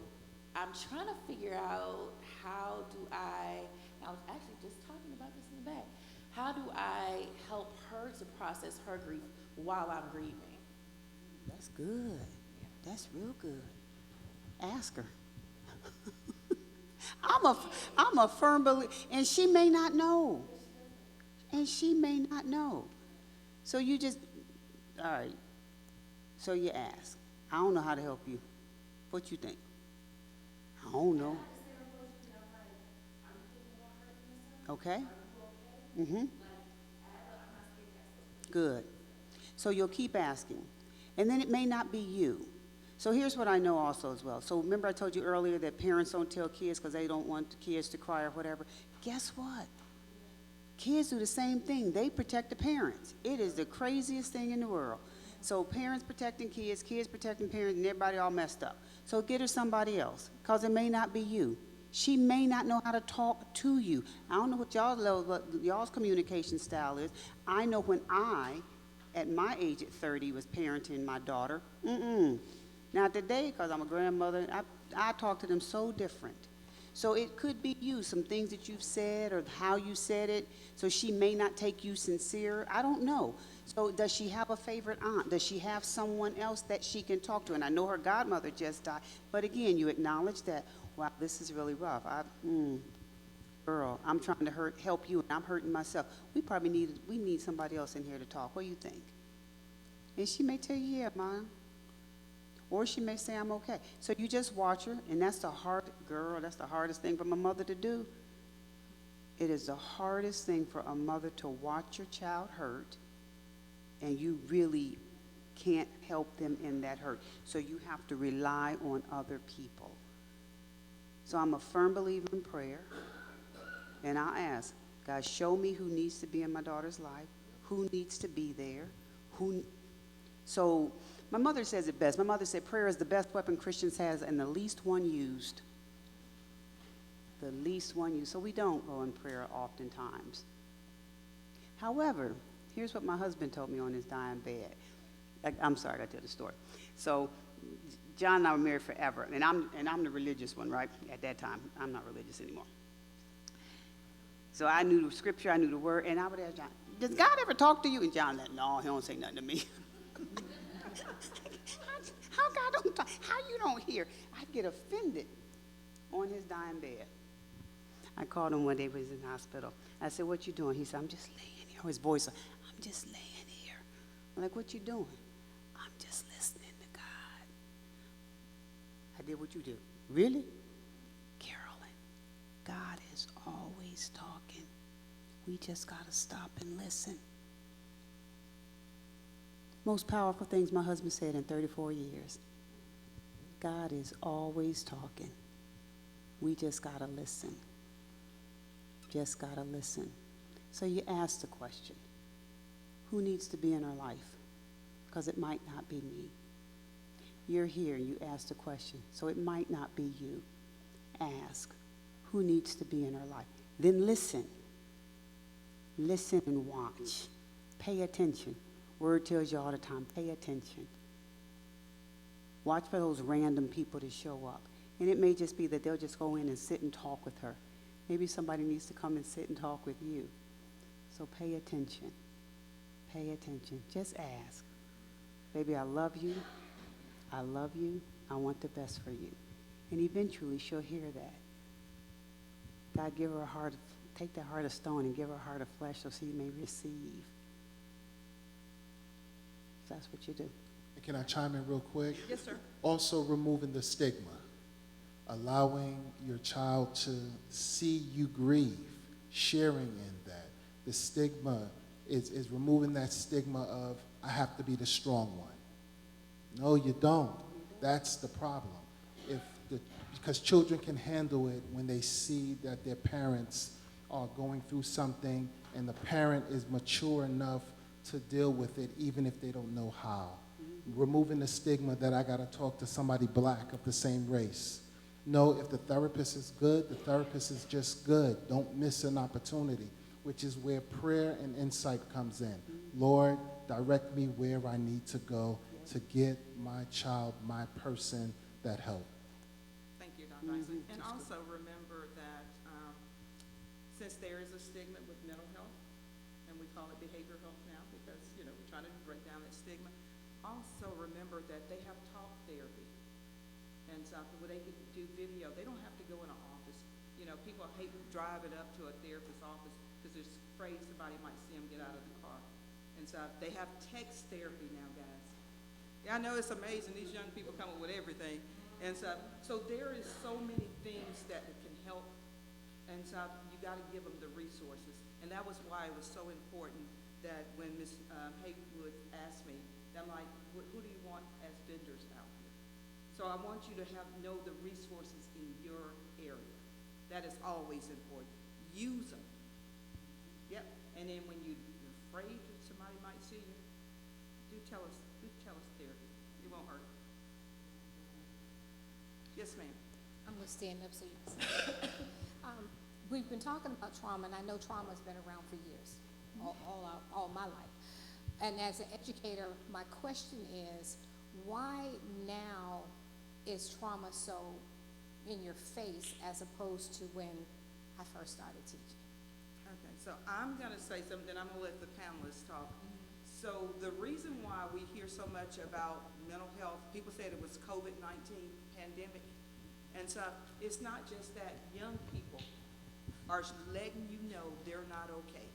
Speaker 6: I'm trying to figure out how do I was actually just talking about this in the back, how do I help her to process her grief while I'm grieving?
Speaker 5: That's good. That's real good. Ask her. I'm a firm believer, and she may not know. And she may not know. So you just, all right. So you ask. I don't know how to help you. What you think? I don't know. Okay? Mm-hmm. Good. So you'll keep asking. And then it may not be you. So here's what I know also as well. So remember I told you earlier that parents don't tell kids because they don't want the kids to cry or whatever. Guess what? Kids do the same thing. They protect the parents. It is the craziest thing in the world. So parents protecting kids protecting parents, and everybody all messed up. So get her somebody else, because it may not be you. She may not know how to talk to you. I don't know what y'all's communication style is. I know when I, at my age at 30, was parenting my daughter. Now today, because I'm a grandmother, I talk to them so different. So it could be you, some things that you've said or how you said it, so she may not take you sincere. I don't know. So does she have a favorite aunt? Does she have someone else that she can talk to? And I know her godmother just died. But again, you acknowledge that, wow, this is really rough. Girl, I'm trying to help you, and I'm hurting myself. We need somebody else in here to talk. What do you think? And she may tell you, yeah, Mom. Or she may say, I'm okay. So you just watch her, and that's the hardest thing for a mother to do. It is the hardest thing for a mother to watch your child hurt, and you really can't help them in that hurt. So you have to rely on other people. So I'm a firm believer in prayer. And I ask, God, show me who needs to be in my daughter's life, who needs to be there, So my mother says it best. My mother said prayer is the best weapon Christians has and the least one used. The least one used. So we don't go in prayer oftentimes. However, here's what my husband told me on his dying bed. I'm sorry, I got to tell the story. So John and I were married forever, and I'm the religious one, right? At that time, I'm not religious anymore. So I knew the scripture, I knew the word, and I would ask John, does God ever talk to you? And John said, no, he don't say nothing to me. How God don't talk? How you don't hear? I'd get offended on his dying bed. I called him one day when he was in the hospital. I said, what you doing? He said, I'm just laying here. His voice, I'm just laying here. I'm like, what you doing? I'm just listening to God. I did what you do. Really? Carolyn, God is always talking. We just got to stop and listen. Most powerful things my husband said in 34 years. God is always talking. We just got to listen. Just got to listen. So you ask the question, who needs to be in our life? Because it might not be me. You're here, you ask the question, so it might not be you. Ask, who needs to be in our life? Then listen. Listen and watch. Pay attention. Word tells you all the time, pay attention. Watch for those random people to show up. And it may just be that they'll just go in and sit and talk with her. Maybe somebody needs to come and sit and talk with you. So pay attention. Pay attention. Just ask. Baby, I love you. I love you. I want the best for you. And eventually she'll hear that. God, give her a heart, take that heart of stone and give her a heart of flesh so she may receive. That's what you do.
Speaker 2: And can I chime in real quick?
Speaker 1: Yes, sir.
Speaker 2: Also removing the stigma, allowing your child to see you grieve, sharing in that. The stigma is removing that stigma of, I have to be the strong one. No, you don't. That's the problem. Because children can handle it when they see that their parents are going through something and the parent is mature enough to deal with it even if they don't know how. Removing the stigma that I got to talk to somebody black of the same race. No, if the therapist is good, the therapist is just good. Don't miss an opportunity, which is where prayer and insight comes in. Lord, direct me where I need to go to get my child, my person, that help.
Speaker 1: Thank you, Dr. Isaac. And also remember that since there is a stigma with mental health, and we call it behavioral health now because, we're trying to break down that stigma, also remember that they have talk therapy. And so where they can do video, they don't have to go in an office. People hate driving up to a therapist's office because they're afraid somebody might see them get out of the car. And so they have text therapy now, guys. Yeah, I know it's amazing. These young people come up with everything. And so there is so many things that can help. And so you got to give them the resources. And that was why it was so important that when Ms. Haywood asked me, I'm like, who do you want as vendors out here? So I want you to know the resources in your area. That is always important. Use them. Yep. And then when you're afraid that somebody might see you, do tell us therapy. It won't hurt. Yes, ma'am.
Speaker 7: I'm going to stand up so you can see. We've been talking about trauma, and I know trauma has been around for years, all my life. And as an educator, my question is, why now is trauma so in your face as opposed to when I first started teaching?
Speaker 1: Okay, so I'm going to say something, then I'm going to let the panelists talk. So the reason why we hear so much about mental health, people said it was COVID-19 pandemic, and so it's not just that young people are letting you know they're not okay.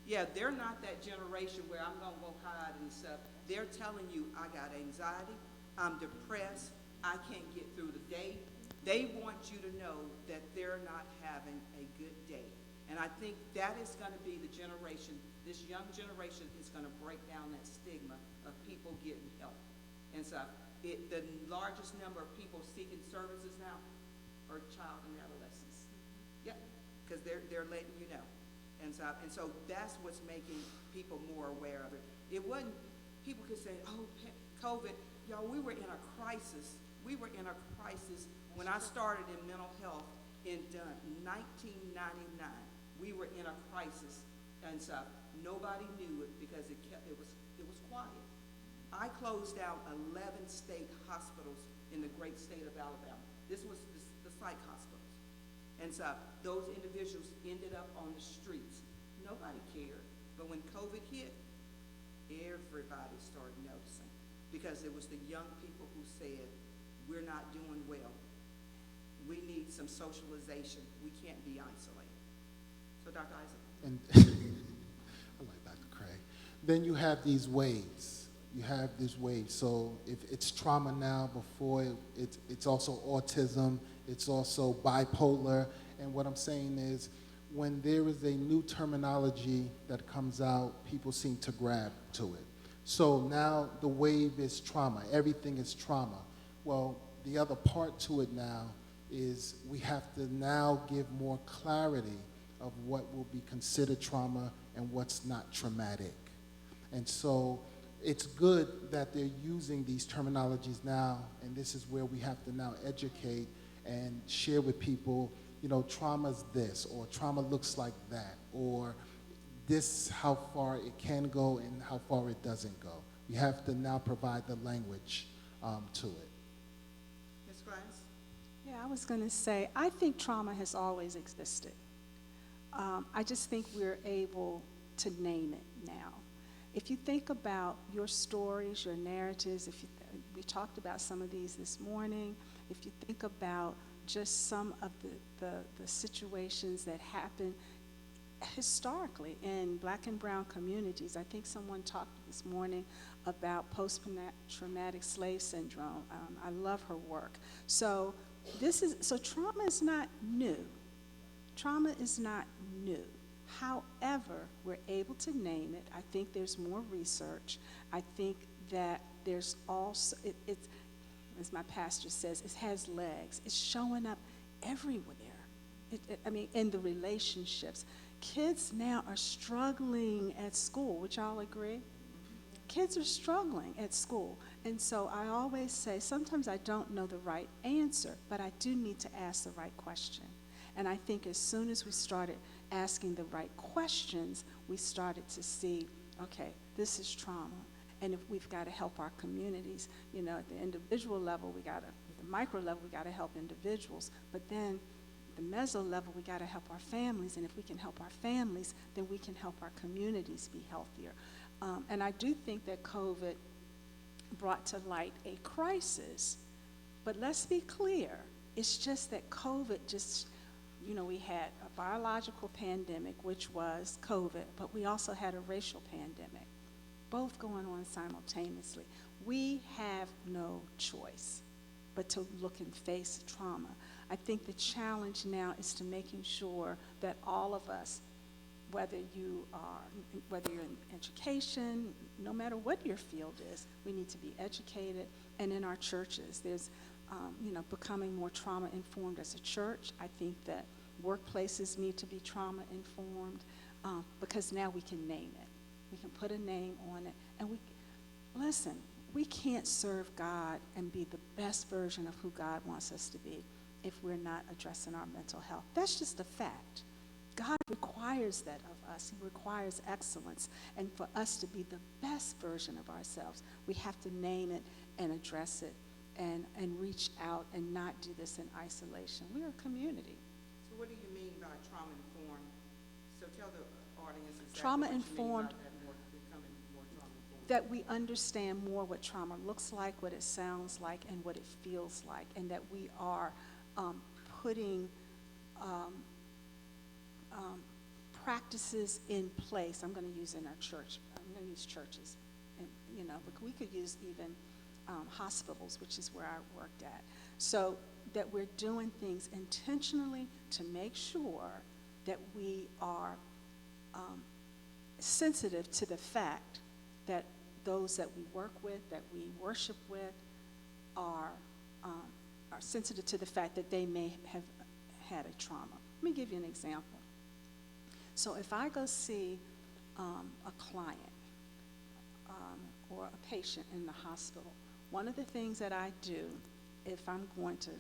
Speaker 1: Yeah, they're not that generation where I'm going to go hide and stuff. They're telling you, I got anxiety, I'm depressed, I can't get through the day. They want you to know that they're not having a good day. And I think that is going to be the generation, this young generation is going to break down that stigma of people getting help. And so the largest number of people seeking services now or child and adolescents. Yep, because they're letting you know. And so that's what's making people more aware of it. It wasn't, people could say, oh, COVID, y'all, we were in a crisis. We were in a crisis when I started in mental health in 1999. We were in a crisis, and so nobody knew it because it was quiet. I closed down 11 state hospitals in the great state of Alabama. This was the psych hospitals. And so those individuals ended up on the streets. Nobody cared. But when COVID hit, everybody started noticing because it was the young people who said, we're not doing well. We need some socialization. We can't be isolated. So, Dr. Isaac.
Speaker 2: And I like Dr. Craig. Then you have these waves. You have these waves. So if it's trauma now, before it's also autism, it's also bipolar. And what I'm saying is, when there is a new terminology that comes out, people seem to grab to it. So now the wave is trauma. Everything is trauma. Well, the other part to it now is we have to now give more clarity of what will be considered trauma and what's not traumatic. And so it's good that they're using these terminologies now, and this is where we have to now educate and share with people, you know, trauma's this, or trauma looks like that, or this how far it can go and how far it doesn't go. We have to now provide the language to it.
Speaker 1: Ms. Glass?
Speaker 4: Yeah, I was going to say, I think trauma has always existed. I just think we're able to name it now. If you think about your stories, your narratives, we talked about some of these this morning. If you think about just some of the situations that happen historically in Black and brown communities. I think someone talked this morning about post-traumatic slave syndrome. I love her work. So trauma is not new. Trauma is not new. However, we're able to name it. I think there's more research. I think that there's also, it's, as my pastor says, it has legs. It's showing up everywhere. In the relationships. Kids now are struggling at school. Would y'all agree? Kids are struggling at school. And so I always say, sometimes I don't know the right answer, but I do need to ask the right question. And I think as soon as we started asking the right questions, we started to see, okay, this is trauma. And if we've got to help our communities, you know, at the individual level, at the micro level, we got to help individuals. But then at the meso level, we got to help our families. And if we can help our families, then we can help our communities be healthier. And I do think that COVID brought to light a crisis. But let's be clear, it's just that COVID just, you know, we had a biological pandemic, which was COVID, but we also had a racial pandemic, both going on simultaneously. We have no choice but to look and face trauma. I think the challenge now is to making sure that all of us, whether you're in education, no matter what your field is, we need to be educated. And in our churches, there's, becoming more trauma informed as a church. I think that workplaces need to be trauma informed because now we can name it. We can put a name on it. And we can't serve God and be the best version of who God wants us to be if we're not addressing our mental health. That's just a fact. God requires that of us. He requires excellence. And for us to be the best version of ourselves, we have to name it and address it and reach out and not do this in isolation. We're a community.
Speaker 1: So what do you mean by trauma-informed? So tell the audience exactly
Speaker 4: Trauma-informed,
Speaker 1: what you mean by that, becoming more trauma-informed.
Speaker 4: that we understand more what trauma looks like, what it sounds like, and what it feels like, and that we are putting practices in place. I'm going to use in our church. I'm going to use churches, and, but we could use even hospitals, which is where I worked at. So that we're doing things intentionally to make sure that we are sensitive to the fact that those that we work with, that we worship with, are are sensitive to the fact that they may have had a trauma. Let me give you an example. So if I go see a client or a patient in the hospital, one of the things that I do, if I'm going to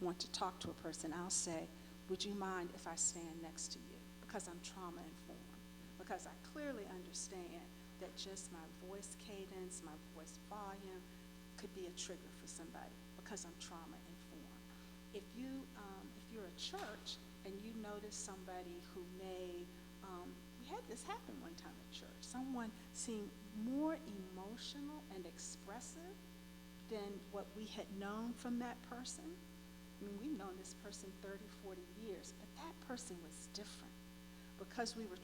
Speaker 4: want to talk to a person, I'll say, would you mind if I stand next to you? Because I'm trauma informed. Because I clearly understand that just my voice cadence, my voice volume could be a trigger for somebody because I'm trauma informed. If you're a church and you notice somebody who may, we had this happen one time at church. Someone seemed more emotional and expressive than what we had known from that person. I mean, we've known this person 30, 40 years, but that person was different. Because we were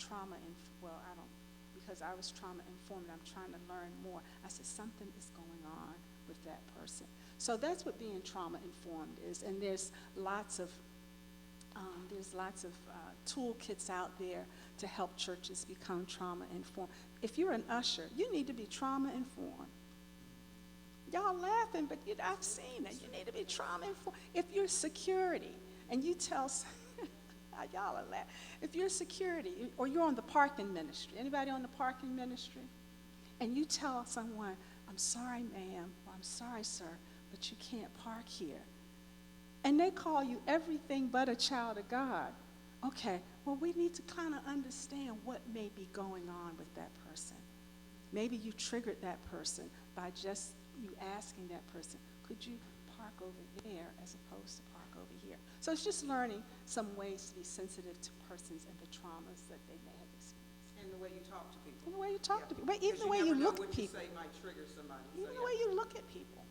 Speaker 4: because I was trauma informed, I'm trying to learn more. I said, something is going on with that person. So that's what being trauma informed is. And there's lots of toolkits out there to help churches become trauma informed. If you're an usher, you need to be trauma informed. Y'all laughing, but I've seen it. You need to be trauma informed. If you're security and you tell y'all are laughing. If you're security or you're on the parking ministry, anybody on the parking ministry, and you tell someone, I'm sorry, ma'am, or I'm sorry, sir, but you can't park here. And they call you everything but a child of God. Okay, well, we need to kind of understand what may be going on with that person. Maybe you triggered that person by just you asking that person, could you park over there as opposed to park over here? So it's just learning some ways to be sensitive to persons and the traumas that they may have experienced.
Speaker 1: And the way you talk to people.
Speaker 4: And the way you talk to people, but even
Speaker 1: Because
Speaker 4: the way you look at
Speaker 1: What you
Speaker 4: people.
Speaker 1: say might trigger somebody.
Speaker 4: Even
Speaker 1: So,
Speaker 4: the way you look at people.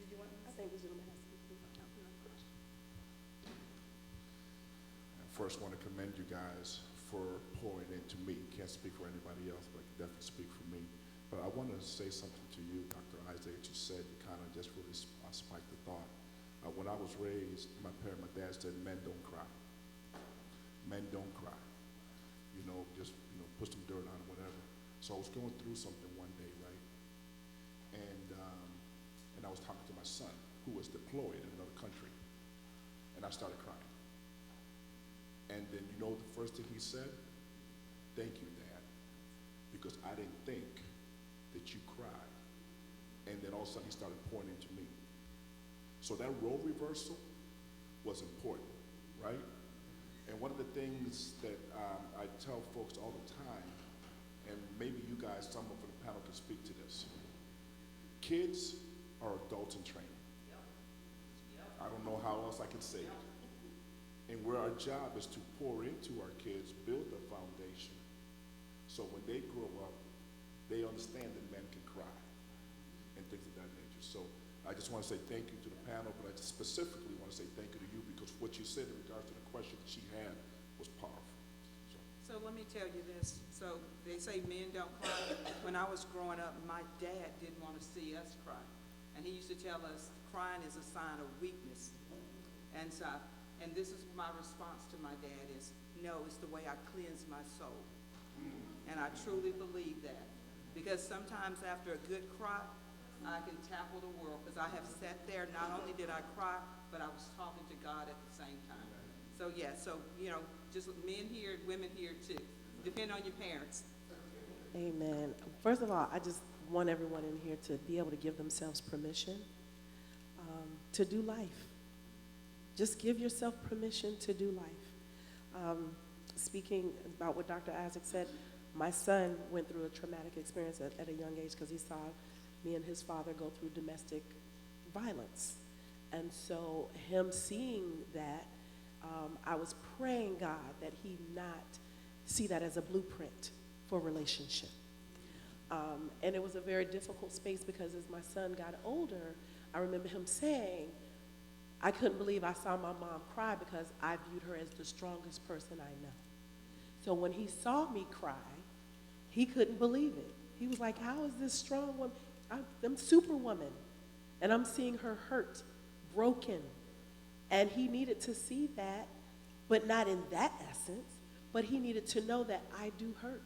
Speaker 1: Did you want to?
Speaker 3: I think this gentleman has to speak.
Speaker 8: I first want to commend you guys for pouring into me. Can't speak for anybody else, but I can definitely speak for me. But I want to say something to you, Dr. Isaac, that you said, you kind of just really spiked the thought. When I was raised, my dad said, men don't cry. Men don't cry. Just put some dirt on it, whatever. So I was going through something one day, right? And I was talking to my son, who was deployed in another country. And I started crying. And then the first thing he said? Thank you, Dad. Because I didn't think that you cried. And then all of a sudden he started pointing to me. So that role reversal was important, right? And one of the things that I tell folks all the time, and maybe you guys, someone from the panel can speak to this. Kids are adults in training. I don't know how else I can say it. And where our job is to pour into our kids, build a foundation. So when they grow up, they understand that men can cry and things of that nature. So I just want to say thank you to the panel, but I specifically want to say thank you to you because what you said in regards to the question that she had was powerful.
Speaker 1: So let me tell you this. So they say men don't cry. When I was growing up, my dad didn't want to see us cry. And he used to tell us crying is a sign of weakness. And this is my response to my dad is, no, it's the way I cleanse my soul. And I truly believe that. Because sometimes after a good cry, I can tackle the world. Because I have sat there, not only did I cry, but I was talking to God at the same time. So yeah, just men here, women here too. Depend on your parents.
Speaker 3: Amen. First of all, I just want everyone in here to be able to give themselves permission to do life. Just give yourself permission to do life. Speaking about what Dr. Isaac said, my son went through a traumatic experience at a young age because he saw me and his father go through domestic violence. And so him seeing that, I was praying God that he not see that as a blueprint for relationship. And it was a very difficult space because as my son got older, I remember him saying, I couldn't believe I saw my mom cry because I viewed her as the strongest person I know. So when he saw me cry, he couldn't believe it. He was like, how is this strong woman? I'm superwoman. And I'm seeing her hurt, broken. And he needed to see that, but not in that essence, but he needed to know that I do hurt.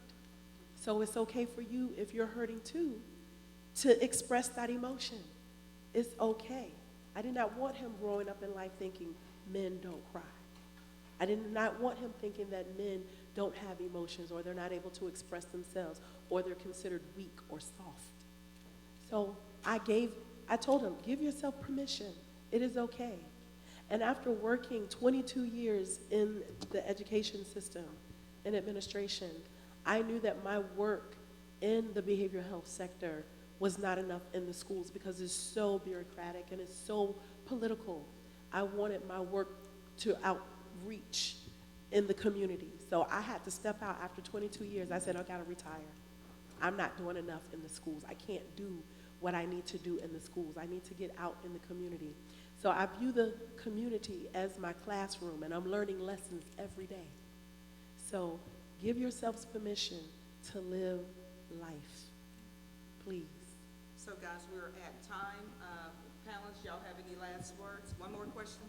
Speaker 3: So it's okay for you, if you're hurting too, to express that emotion. It's okay. I did not want him growing up in life thinking men don't cry. I did not want him thinking that men don't have emotions, or they're not able to express themselves, or they're considered weak or soft. So I told him, give yourself permission. It is okay. And after working 22 years in the education system, in administration, I knew that my work in the behavioral health sector was not enough in the schools because it's so bureaucratic and it's so political. I wanted my work to outreach in the community. So I had to step out after 22 years. I said, I gotta retire. I'm not doing enough in the schools. I can't do what I need to do in the schools. I need to get out in the community. So I view the community as my classroom, and I'm learning lessons every day. So give yourselves permission to live life, please.
Speaker 1: So guys, we're at time. Panelists, y'all have any last words? One more question?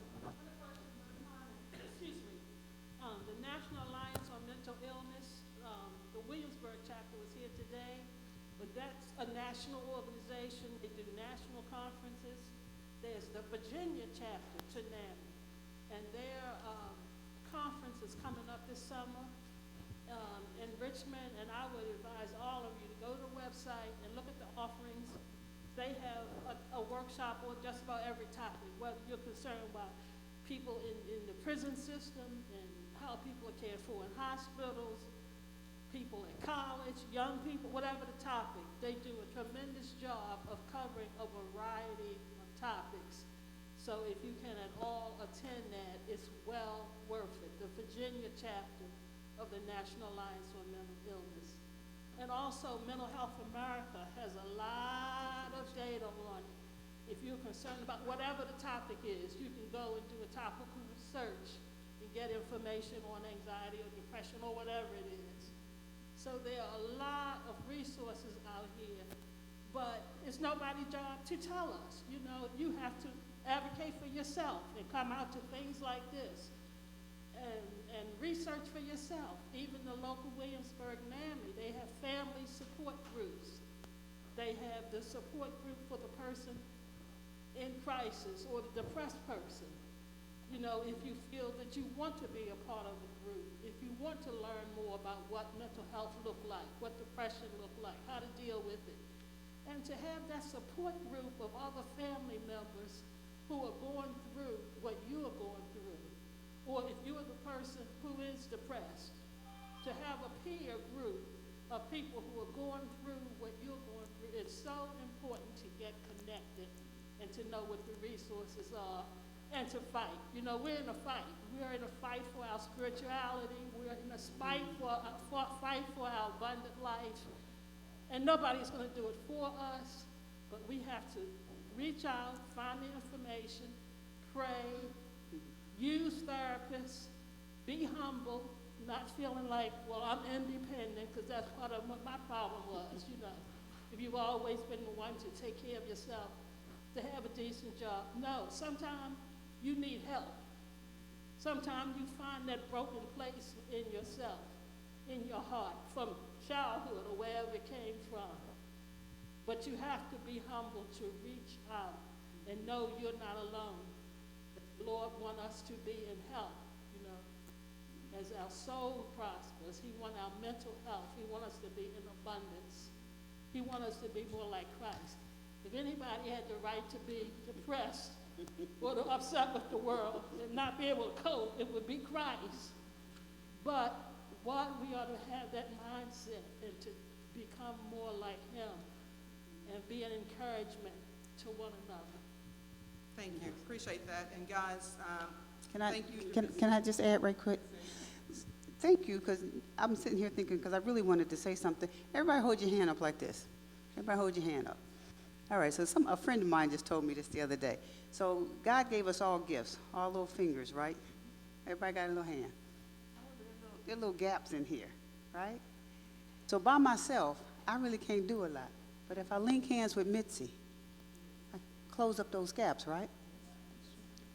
Speaker 9: Excuse me. The National Alliance on Mental Illness, the Williamsburg chapter was here today, but that's a national organization. They do national conferences. There's the Virginia chapter, TNAMI, and their conference is coming up this summer in Richmond, and I would advise all of you to go to the website and look at the offerings. They have a workshop on just about every topic, whether you're concerned about people in the prison system and how people are cared for in hospitals, people in college, young people, whatever the topic. They do a tremendous job of covering a variety of topics. So if you can at all attend that, it's well worth it. The Virginia chapter of the National Alliance on Mental Illness. And also Mental Health America has a lot of data on it. If you're concerned about whatever the topic is, you can go and do a topical search and get information on anxiety or depression or whatever it is. So there are a lot of resources out here, but it's nobody's job to tell us. You know, you have to advocate for yourself and come out to things like this and research for yourself. Even the local Williamsburg NAMI, they have family support groups. They have the support group for the person in crisis or the depressed person. You know, if you feel that you want to be a part of the group, if you want to learn more about what mental health look like, what depression look like, how to deal with it, and to have that support group of other family members who are going through what you are going through, or if you are the person who is depressed, to have a peer group of people who are going through what you're going through. It's so important to get connected and to know what the resources are and to fight. You know, we're in a fight. We're in a fight for our spirituality. We're in a fight for our abundant life. And nobody's going to do it for us, but we have to reach out, find the information, pray, use therapists, be humble, not feeling like, well, I'm independent, because that's part of what my problem was, you know. If you've always been the one to take care of yourself, to have a decent job. No, sometimes you need help. Sometimes you find that broken place in yourself, in your heart, from childhood or wherever it came from. But you have to be humble to reach out and know you're not alone. The Lord wants us to be in health, you know. As our soul prospers, He wants our mental health. He wants us to be in abundance. He wants us to be more like Christ. If anybody had the right to be depressed or to upset with the world and not be able to cope, it would be Christ. But what we ought to have that mindset and to become more like Him and be an encouragement to one another.
Speaker 1: Thank you, appreciate that. And guys, thank you.
Speaker 5: Can I just add right quick? Thank you, because I'm sitting here thinking, because I really wanted to say something. Everybody hold your hand up like this. Everybody hold your hand up. All right, so a friend of mine just told me this the other day. So God gave us all gifts, all little fingers, right? Everybody got a little hand. There are little gaps in here, right? So by myself, I really can't do a lot. But if I link hands with Mitzi, I close up those gaps, right?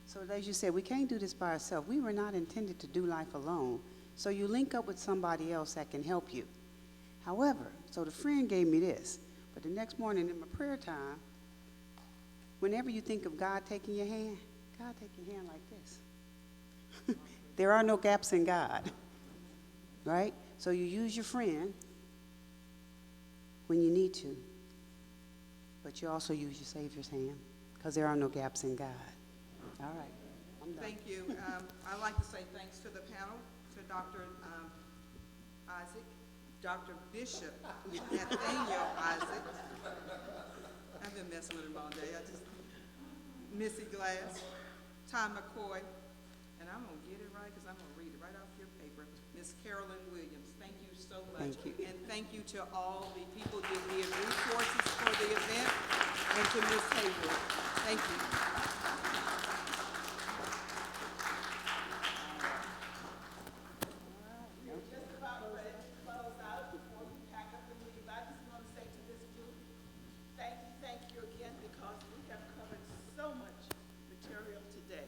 Speaker 5: So as you said, we can't do this by ourselves. We were not intended to do life alone. So you link up with somebody else that can help you. However, so the friend gave me this, but the next morning in my prayer time, whenever you think of God taking your hand, God take your hand like this. There are no gaps in God, right? So you use your friend when you need to, but you also use your Savior's hand, because there are no gaps in God. All right, I'm done.
Speaker 1: Thank you. I'd like to say thanks to the panel, to Dr. Isaac, Dr. Bishop Nathaniel Isaac. I've been messing with him all day. Missy Glass, Ty McCoy, and I'm going to get it right because I'm going to read it right off your paper. Miss Carolyn Williams, thank you so much.
Speaker 5: Thank you.
Speaker 1: And thank you to all the people that did resources for the event, and to Miss Haywood. Thank you. We're just about ready to close out. Before we pack up and leave, I just want to say to this group, thank you again, because we have covered so much material today.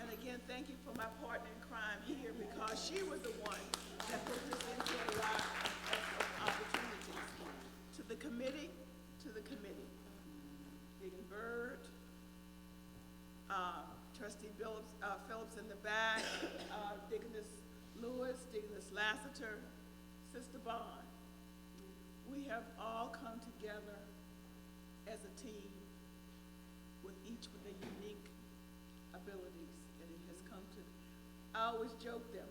Speaker 1: And again, thank you for my partner in crime here, because she was the one that put this into a lot of opportunities. To the committee, Deacon Byrd, Trustee Phillips in the back, Deaconess Lewis, Deaconess Lassiter, Sister Bond. We have all come together as a team, with each with their unique abilities, and it has come to, I always joke them,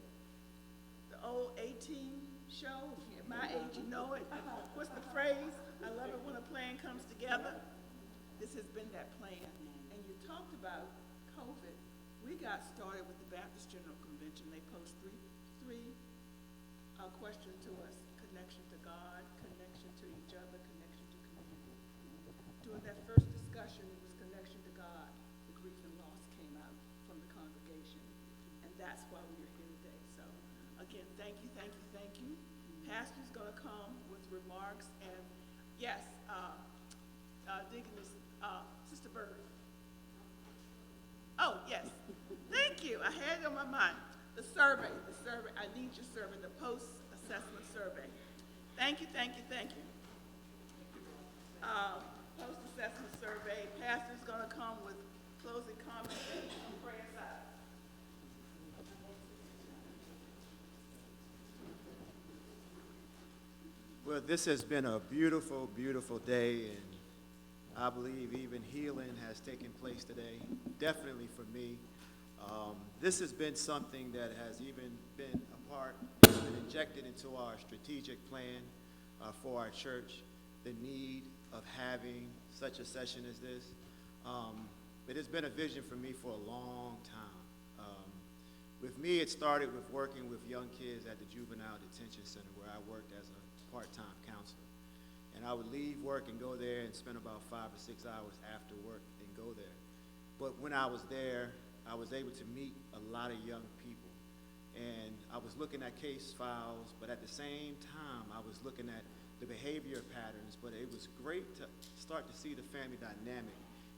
Speaker 1: the old 18 show, at my age you know it, what's the phrase? I love it when a plan comes together. This has been that plan. And you talked about COVID. We got started with the Baptist General Convention. They posed three questions to us: connection to God, connection to each other, connection to community. During that first discussion, it was connection to God. The grief and loss came out from the congregation, and that's why we are here today. So, again, thank you. Pastor's going to come with remarks, and yes, Deaconess, Sister Byrd. Oh, yes. Thank you. I had it on my mind. The survey. I need your survey, the post-assessment survey. Thank you. Post-assessment survey. Pastor's going to come with closing comments and pray us out.
Speaker 10: Well, this has been a beautiful, beautiful day, and I believe even healing has taken place today, definitely for me. This has been something that has even been a part, it's been injected into our strategic plan for our church, the need of having such a session as this. It has been a vision for me for a long time. With me, it started with working with young kids at the Juvenile Detention Center, where I worked as a part-time counselor. And I would leave work and go there and spend about 5 or 6 hours after work and go there. But when I was there, I was able to meet a lot of young people. And I was looking at case files, but at the same time, I was looking at the behavior patterns. But it was great to start to see the family dynamic.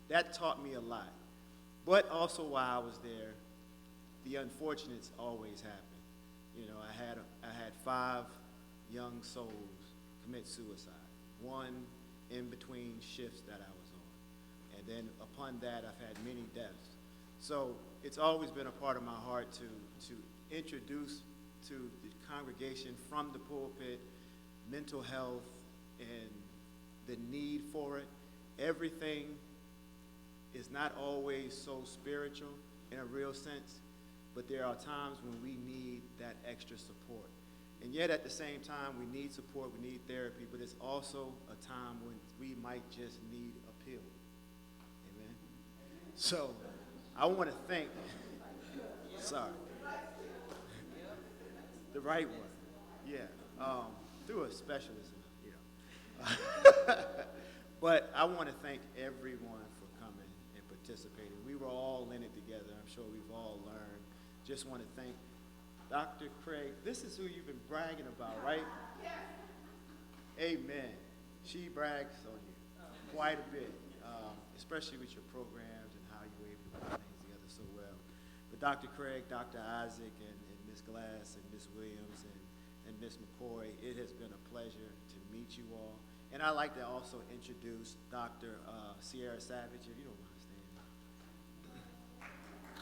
Speaker 10: That taught me a lot. But also while I was there, the unfortunates always happen. You know, I had 5 young souls commit suicide, one in between shifts that I was on. And then upon that, I've had many deaths. So it's always been a part of my heart to introduce to the congregation from the pulpit mental health and the need for it. Everything is not always so spiritual in a real sense, but there are times when we need that extra support. And yet at the same time, we need support, we need therapy, but it's also a time when we might just need a pill. Amen? So I want to thank, the right one, yeah, through a specialist, you know. But I want to thank everyone for coming and participating. We were all in it together. I'm sure we've all learned. Just want to thank Dr. Craig. This is who you've been bragging about, right? Yes. Amen. She brags on you quite a bit, especially with your programs and how you were able to put things together so well. But Dr. Craig, Dr. Isaac, and Ms. Glass, and Ms. Williams, and Ms. McCoy, it has been a pleasure to meet you all. And I'd like to also introduce Dr. Sierra Savage, if you don't mind standing.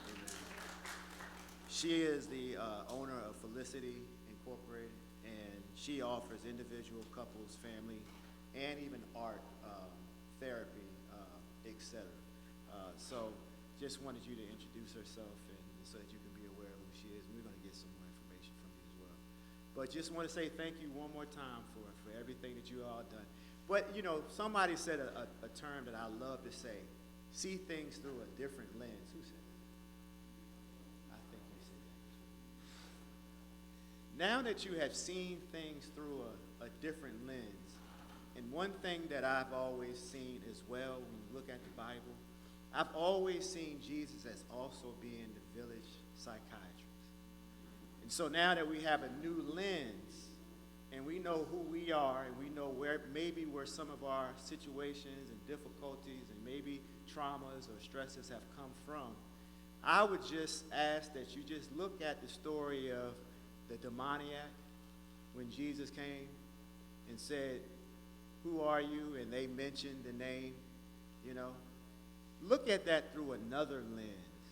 Speaker 10: Amen. She is the owner of Felicity Incorporated, and she offers individual, couples, family, and even art, therapy, etc. So just wanted you to introduce herself and so that you can be aware of who she is. And we're going to get some more information from you as well. But just want to say thank you one more time for everything that you all done. But, you know, somebody said a term that I love to say, see things through a different lens. Who said that? I think you said that. Now that you have seen things through a different lens, and one thing that I've always seen as well when you look at the Bible, I've always seen Jesus as also being the village psychiatrist. And so now that we have a new lens, and we know who we are, and we know where some of our situations and difficulties and maybe traumas or stresses have come from, I would just ask that you just look at the story of the demoniac when Jesus came and said, "Who are you?" And they mentioned the name, you know. Look at that through another lens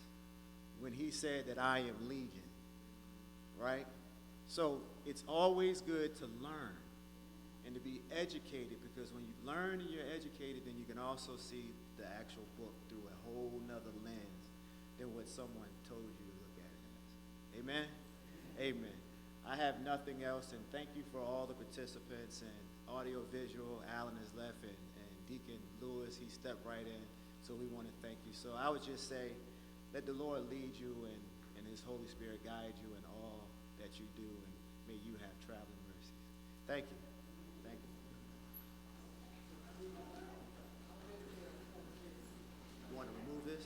Speaker 10: when he said that I am Legion, right? So it's always good to learn and to be educated, because when you learn and you're educated, then you can also see the actual book through a whole nother lens than what someone told you to look at it as. Amen? Amen. I have nothing else, and thank you for all the participants and audio-visual. Alan has left, and Deacon Lewis, he stepped right in, so we want to thank you. So I would just say, let the Lord lead you and his Holy Spirit guide you in all that you do, and may you have traveling mercies. Thank you. Thank you. You want to remove this?